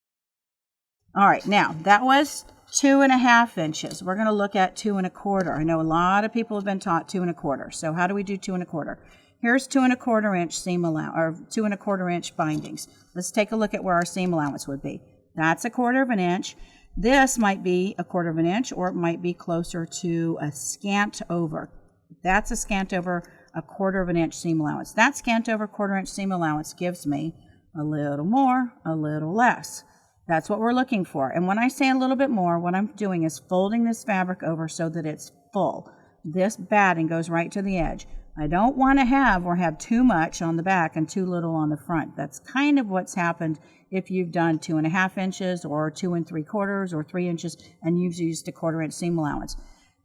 All right, now that was 2.5 inches. We're going to look at 2 1/4. I know a lot of people have been taught 2 1/4. So how do we do 2 1/4? Here's 2 1/4 inch seam allowance, or 2 1/4 inch bindings. Let's take a look at where our seam allowance would be. That's a 1/4 inch. This might be a 1/4 inch, or it might be closer to a scant over. That's a scant over a 1/4 inch seam allowance. That scant over 1/4 inch seam allowance gives me a little more, a little less. That's what we're looking for. And when I say a little bit more, what I'm doing is folding this fabric over so that it's full. This batting goes right to the edge. I don't want to have too much on the back and too little on the front. That's kind of what's happened if you've done 2.5 inches or 2 3/4 or 3 inches and you've used a 1/4 inch seam allowance.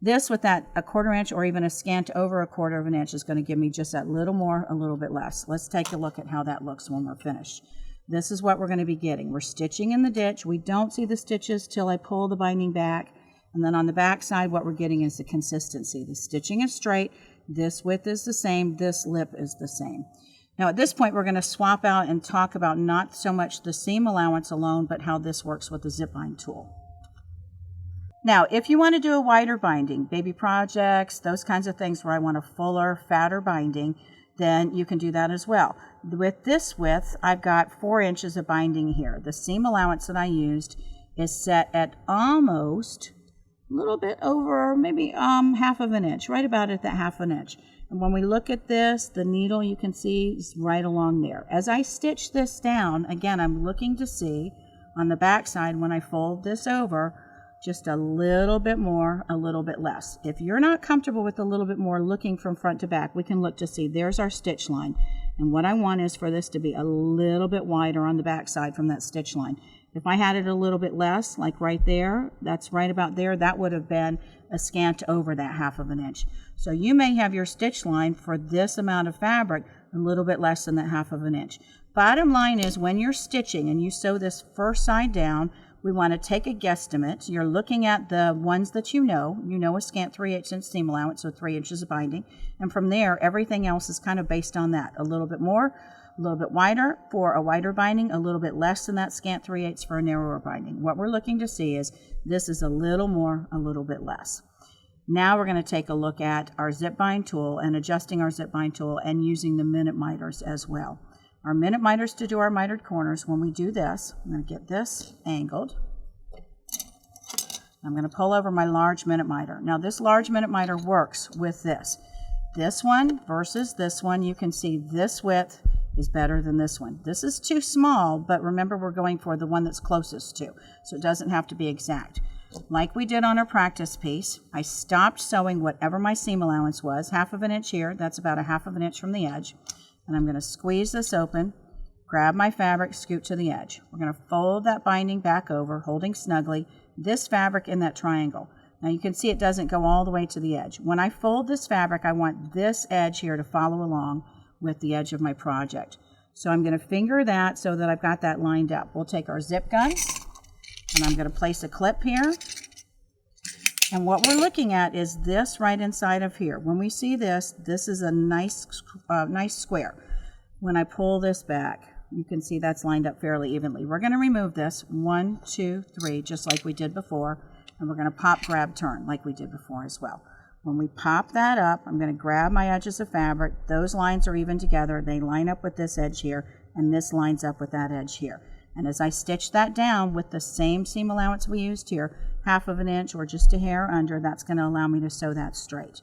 This with that a 1/4 inch or even a scant over a 1/4 inch is going to give me just that little more, a little bit less. Let's take a look at how that looks when we're finished. This is what we're going to be getting. We're stitching in the ditch. We don't see the stitches till I pull the binding back. And then on the back side, what we're getting is the consistency. The stitching is straight. This width is the same. This lip is the same. Now at this point, we're going to swap out and talk about not so much the seam allowance alone, but how this works with the zip bind tool. Now, if you want to do a wider binding, baby projects, those kinds of things where I want a fuller, fatter binding, then you can do that as well. With this width, I've got 4 inches of binding here. The seam allowance that I used is set at almost a little bit over, maybe 1/2 inch, right about at that 1/2 inch. And when we look at this, the needle you can see is right along there. As I stitch this down, again, I'm looking to see on the back side when I fold this over, just a little bit more, a little bit less. If you're not comfortable with a little bit more looking from front to back, we can look to see there's our stitch line. And what I want is for this to be a little bit wider on the back side from that stitch line. If I had it a little bit less, like right there, that's right about there, that would have been a scant over that 1/2 inch. So you may have your stitch line for this amount of fabric a little bit less than that 1/2 inch. Bottom line is when you're stitching and you sew this first side down, we want to take a guesstimate. You're looking at the ones that you know a scant 3/8 inch seam allowance, so 3 inches of binding. And from there, everything else is kind of based on that. A little bit more, a little bit wider for a wider binding, a little bit less than that scant 3/8 for a narrower binding. What we're looking to see is this is a little more, a little bit less. Now we're going to take a look at our zip bind tool and adjusting our zip bind tool and using the minute miters as well. Our minute miters to do our mitered corners. When we do this, I'm going to get this angled. I'm going to pull over my large minute miter. Now this large minute miter works with this. This one versus this one, you can see this width is better than this one. This is too small, but remember we're going for the one that's closest to, so it doesn't have to be exact. Like we did on our practice piece, I stopped sewing whatever my seam allowance was, 1/2 inch here, that's about a 1/2 inch from the edge. And I'm going to squeeze this open, grab my fabric, scoot to the edge. We're going to fold that binding back over, holding snugly this fabric in that triangle. Now you can see it doesn't go all the way to the edge. When I fold this fabric, I want this edge here to follow along with the edge of my project. So I'm going to finger that so that I've got that lined up. We'll take our zip gun, and I'm going to place a clip here. And what we're looking at is this right inside of here. When we see this, this is a nice square. When I pull this back, you can see that's lined up fairly evenly. We're going to remove this 1, 2, 3, just like we did before. And we're going to pop, grab, turn like we did before as well. When we pop that up, I'm going to grab my edges of fabric. Those lines are even together. They line up with this edge here, and this lines up with that edge here. And as I stitch that down with the same seam allowance we used here, 1/2 inch or just a hair under, that's going to allow me to sew that straight.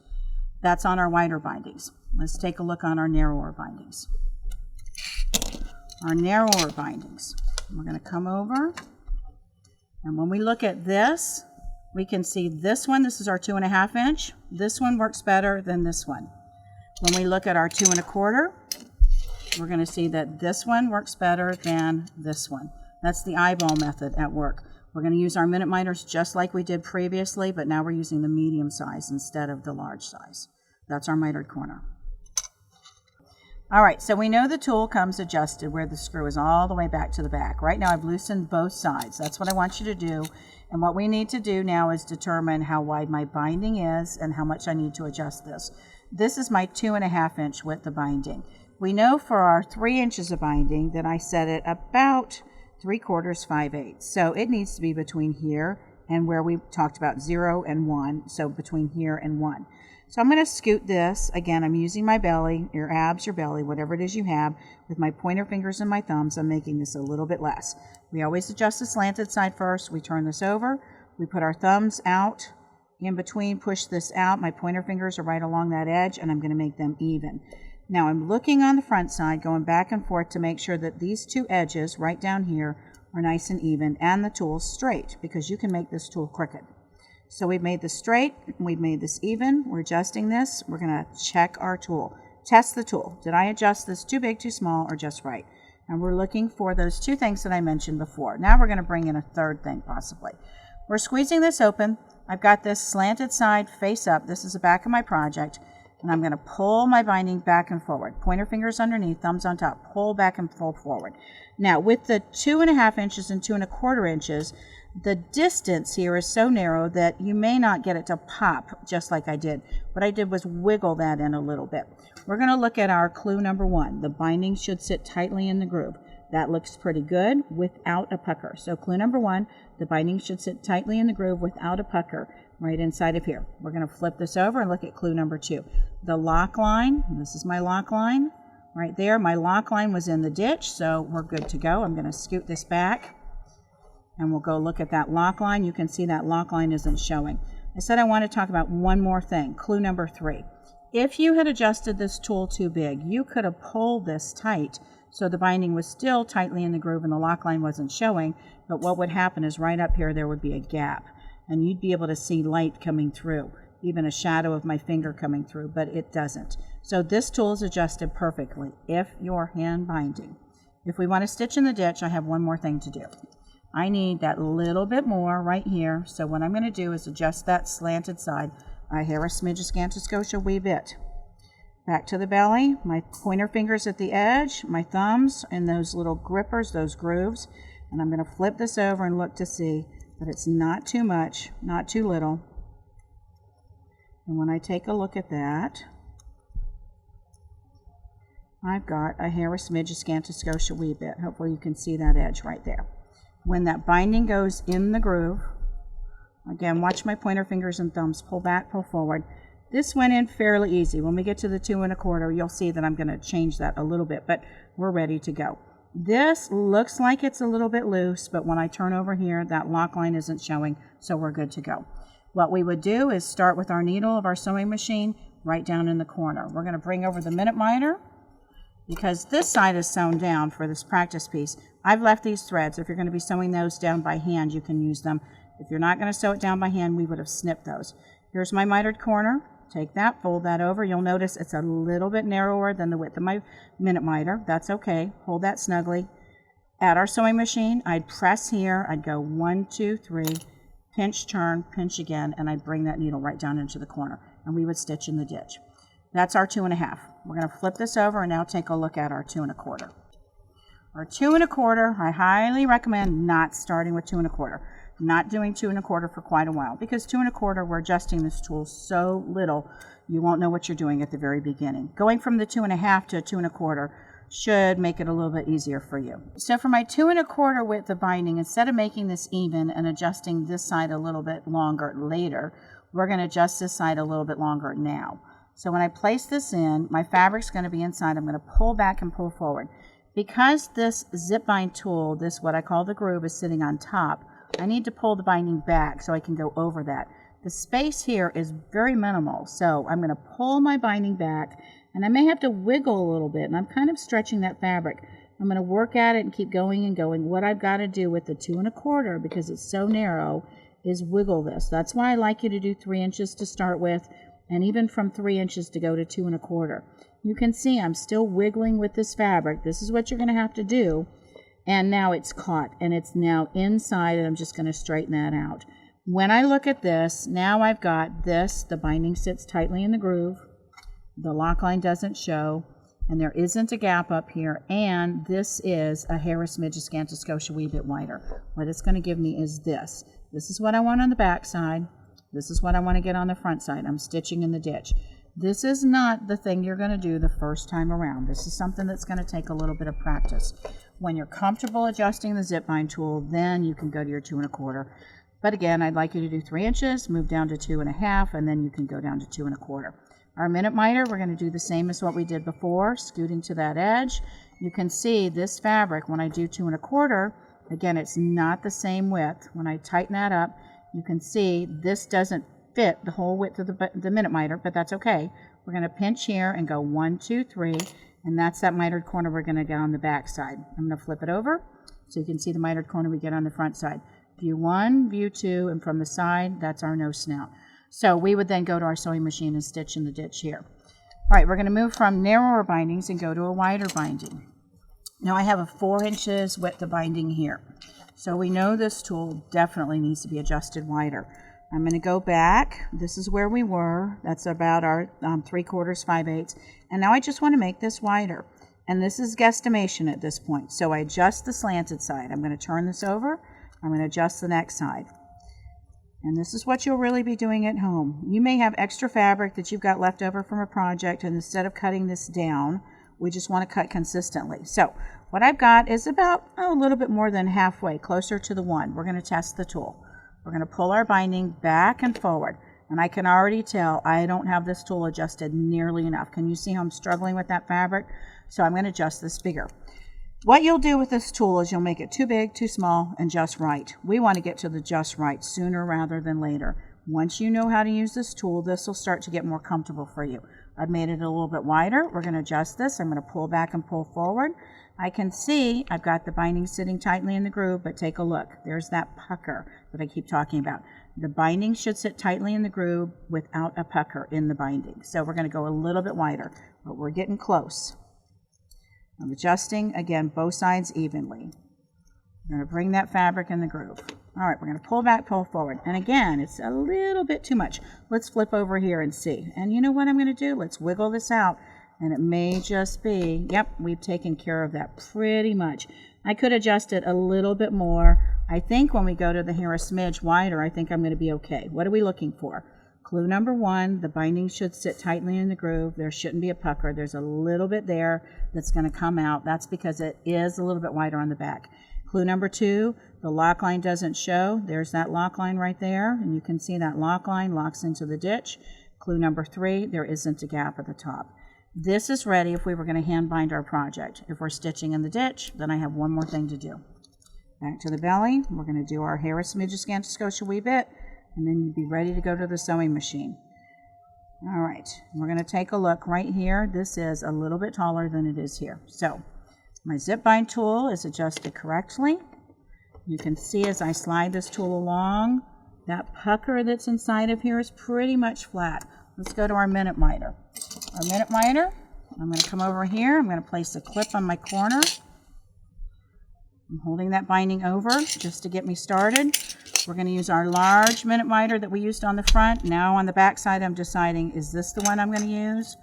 That's on our wider bindings. Let's take a look on our narrower bindings. Our narrower bindings. We're going to come over, and when we look at this, we can see this one. This is our 2 1/2 inch. This one works better than this one. When we look at our 2 1/4, we're going to see that this one works better than this one. That's the eyeball method at work. We're going to use our minute miters just like we did previously, but now we're using the medium size instead of the large size. That's our mitered corner. All right, so we know the tool comes adjusted where the screw is all the way back to the back. Right now I've loosened both sides. That's what I want you to do. And what we need to do now is determine how wide my binding is and how much I need to adjust this. This is my 2 1/2 inch width of binding. We know for our 3 inches of binding that I set it about 3/4, 5/8. So it needs to be between here and where we talked about 0 and 1. So between here and 1. So I'm going to scoot this. Again, I'm using my belly, your abs, your belly, whatever it is you have. With my pointer fingers and my thumbs, I'm making this a little bit less. We always adjust the slanted side first. We turn this over. We put our thumbs out in between, push this out. My pointer fingers are right along that edge, and I'm going to make them even. Now I'm looking on the front side, going back and forth to make sure that these two edges right down here are nice and even, and the tool straight, because you can make this tool crooked. So we've made this straight, we've made this even, we're adjusting this, we're going to check our tool. Test the tool. Did I adjust this too big, too small, or just right? And we're looking for those two things that I mentioned before. Now we're going to bring in a third thing possibly. We're squeezing this open. I've got this slanted side face up. This is the back of my project. And I'm going to pull my binding back and forward. Pointer fingers underneath, thumbs on top. Pull back and pull forward. Now with the 2 1/2 inches and 2 1/4 inches, the distance here is so narrow that you may not get it to pop just like I did. What I did was wiggle that in a little bit. We're going to look at our clue number 1. The binding should sit tightly in the groove. That looks pretty good without a pucker. So clue number 1, the binding should sit tightly in the groove without a pucker right inside of here. We're going to flip this over and look at clue number 2. The lock line, this is my lock line right there. My lock line was in the ditch, so we're good to go. I'm going to scoot this back. And we'll go look at that lock line. You can see that lock line isn't showing. I said I want to talk about one more thing, clue number 3. If you had adjusted this tool too big, you could have pulled this tight so the binding was still tightly in the groove and the lock line wasn't showing, but what would happen is right up here there would be a gap, and you'd be able to see light coming through, even a shadow of my finger coming through, but it doesn't. So this tool is adjusted perfectly if you're hand binding. If we want to stitch in the ditch, I have one more thing to do. I need that little bit more right here. So what I'm going to do is adjust that slanted side. I hair a smidge, scant a skosh, a wee bit. Back to the belly, my pointer fingers at the edge, my thumbs in those little grippers, those grooves. And I'm going to flip this over and look to see that it's not too much, not too little. And when I take a look at that, I've got a hair a smidge, scant a skosh, a wee bit. Hopefully you can see that edge right there. When that binding goes in the groove, again, watch my pointer fingers and thumbs, pull back, pull forward. This went in fairly easy. When we get to the 2 1/4, you'll see that I'm going to change that a little bit, but we're ready to go. This looks like it's a little bit loose, but when I turn over here, that lock line isn't showing, so we're good to go. What we would do is start with our needle of our sewing machine right down in the corner. We're going to bring over the minute miter. Because this side is sewn down for this practice piece, I've left these threads. If you're going to be sewing those down by hand, you can use them. If you're not going to sew it down by hand, we would have snipped those. Here's my mitered corner. Take that, fold that over. You'll notice it's a little bit narrower than the width of my minute miter. That's okay. Hold that snugly. At our sewing machine, I'd press here. I'd go 1, 2, 3, pinch, turn, pinch again, and I'd bring that needle right down into the corner. And we would stitch in the ditch. That's our 2 1/2. We're going to flip this over and now take a look at our 2 1/4. Or 2 1/4, I highly recommend not starting with 2 1/4. Not doing 2 1/4 for quite a while, because 2 1/4, we're adjusting this tool so little, you won't know what you're doing at the very beginning. Going from the 2 1/2 to 2 1/4 should make it a little bit easier for you. So for my 2 1/4 width of binding, instead of making this even and adjusting this side a little bit longer later, we're going to adjust this side a little bit longer now. So when I place this in, my fabric's going to be inside. I'm going to pull back and pull forward. Because this zip bind tool, this what I call the groove, is sitting on top, I need to pull the binding back so I can go over that. The space here is very minimal, so I'm going to pull my binding back, and I may have to wiggle a little bit, and I'm kind of stretching that fabric. I'm going to work at it and keep going and going. What I've got to do with the 2 1/4, because it's so narrow, is wiggle this. That's why I like you to do 3 inches to start with, and even from 3 inches to go to 2 1/4. You can see I'm still wiggling with this fabric. This is what you're going to have to do. And now it's caught, and it's now inside, and I'm just going to straighten that out. When I look at this, now I've got this, the binding sits tightly in the groove, the lock line doesn't show, and there isn't a gap up here, and this is a hair, a smidge, a scant, a skosh, a wee bit wider. What it's going to give me is this. This is what I want on the back side. This is what I want to get on the front side. I'm stitching in the ditch. This is not the thing you're going to do the first time around. This is something that's going to take a little bit of practice. When you're comfortable adjusting the zip bind tool, then you can go to your 2 1/4. But again, I'd like you to do 3 inches, move down to 2 1/2, and then you can go down to 2 1/4. Our minute miter, we're going to do the same as what we did before, scooting to that edge. You can see this fabric, when I do 2 1/4, again, it's not the same width. When I tighten that up, you can see this doesn't fit the whole width of the minute miter, but that's okay. We're going to pinch here and go 1, 2, 3, and that's that mitered corner we're going to get on the back side. I'm going to flip it over so you can see the mitered corner we get on the front side. View 1, view 2, and from the side, that's our nose snout. So we would then go to our sewing machine and stitch in the ditch here. All right, we're going to move from narrower bindings and go to a wider binding. Now I have a 4 inches width of binding here. So we know this tool definitely needs to be adjusted wider. I'm going to go back. This is where we were. That's about our 3/4, 5/8. And now I just want to make this wider. And this is guesstimation at this point. So I adjust the slanted side. I'm going to turn this over. I'm going to adjust the next side. And this is what you'll really be doing at home. You may have extra fabric that you've got left over from a project, and instead of cutting this down, we just want to cut consistently. So what I've got is about a little bit more than halfway, closer to the 1. We're going to test the tool. We're going to pull our binding back and forward. And I can already tell I don't have this tool adjusted nearly enough. Can you see how I'm struggling with that fabric? So I'm going to adjust this bigger. What you'll do with this tool is you'll make it too big, too small, and just right. We want to get to the just right sooner rather than later. Once you know how to use this tool, this will start to get more comfortable for you. I've made it a little bit wider. We're going to adjust this. I'm going to pull back and pull forward. I can see I've got the binding sitting tightly in the groove, but take a look. There's that pucker that I keep talking about. The binding should sit tightly in the groove without a pucker in the binding. So we're going to go a little bit wider, but we're getting close. I'm adjusting, again, both sides evenly. I'm going to bring that fabric in the groove. All right, we're going to pull back, pull forward. And again, it's a little bit too much. Let's flip over here and see. And you know what I'm going to do? Let's wiggle this out. And it may just be, yep, we've taken care of that pretty much. I could adjust it a little bit more. I think when we go to the hair a smidge wider, I think I'm going to be okay. What are we looking for? Clue number 1, the binding should sit tightly in the groove. There shouldn't be a pucker. There's a little bit there that's going to come out. That's because it is a little bit wider on the back. Clue number 2, the lock line doesn't show. There's that lock line right there, and you can see that lock line locks into the ditch. Clue number 3, there isn't a gap at the top. This is ready if we were going to hand bind our project. If we're stitching in the ditch, then I have one more thing to do. Back to the belly, we're going to do our hair a smidge, a scant, a skosh, a wee bit, and then you'll be ready to go to the sewing machine. All right, we're going to take a look right here. This is a little bit taller than it is here. So my zip bind tool is adjusted correctly. You can see as I slide this tool along, that pucker that's inside of here is pretty much flat. Let's go to our minute miter. Our minute miter, I'm going to come over here. I'm going to place a clip on my corner. I'm holding that binding over just to get me started. We're going to use our large minute miter that we used on the front. Now on the back side, I'm deciding, is this the one I'm going to use,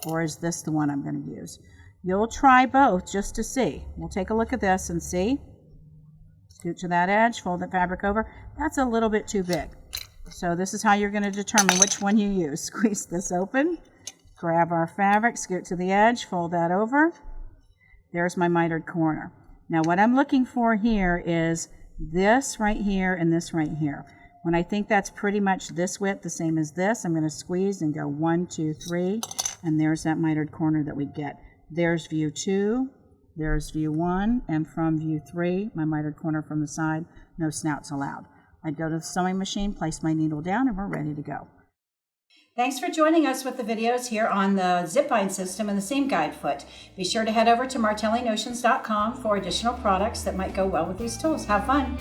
or is this the one I'm going to use? You'll try both just to see. We'll take a look at this and see. Scoot to that edge, fold the fabric over. That's a little bit too big. So this is how you're going to determine which one you use. Squeeze this open, grab our fabric, scoot to the edge, fold that over. There's my mitered corner. Now what I'm looking for here is this right here and this right here. When I think that's pretty much this width, the same as this, I'm going to squeeze and go 1, 2, 3, and there's that mitered corner that we get. There's view 2, there's view 1, and from view 3, my mitered corner from the side, no snouts allowed. I'd go to the sewing machine, place my needle down, and we're ready to go. Thanks for joining us with the videos here on the zip bind system and the seam guide foot. Be sure to head over to martellinotions.com for additional products that might go well with these tools. Have fun!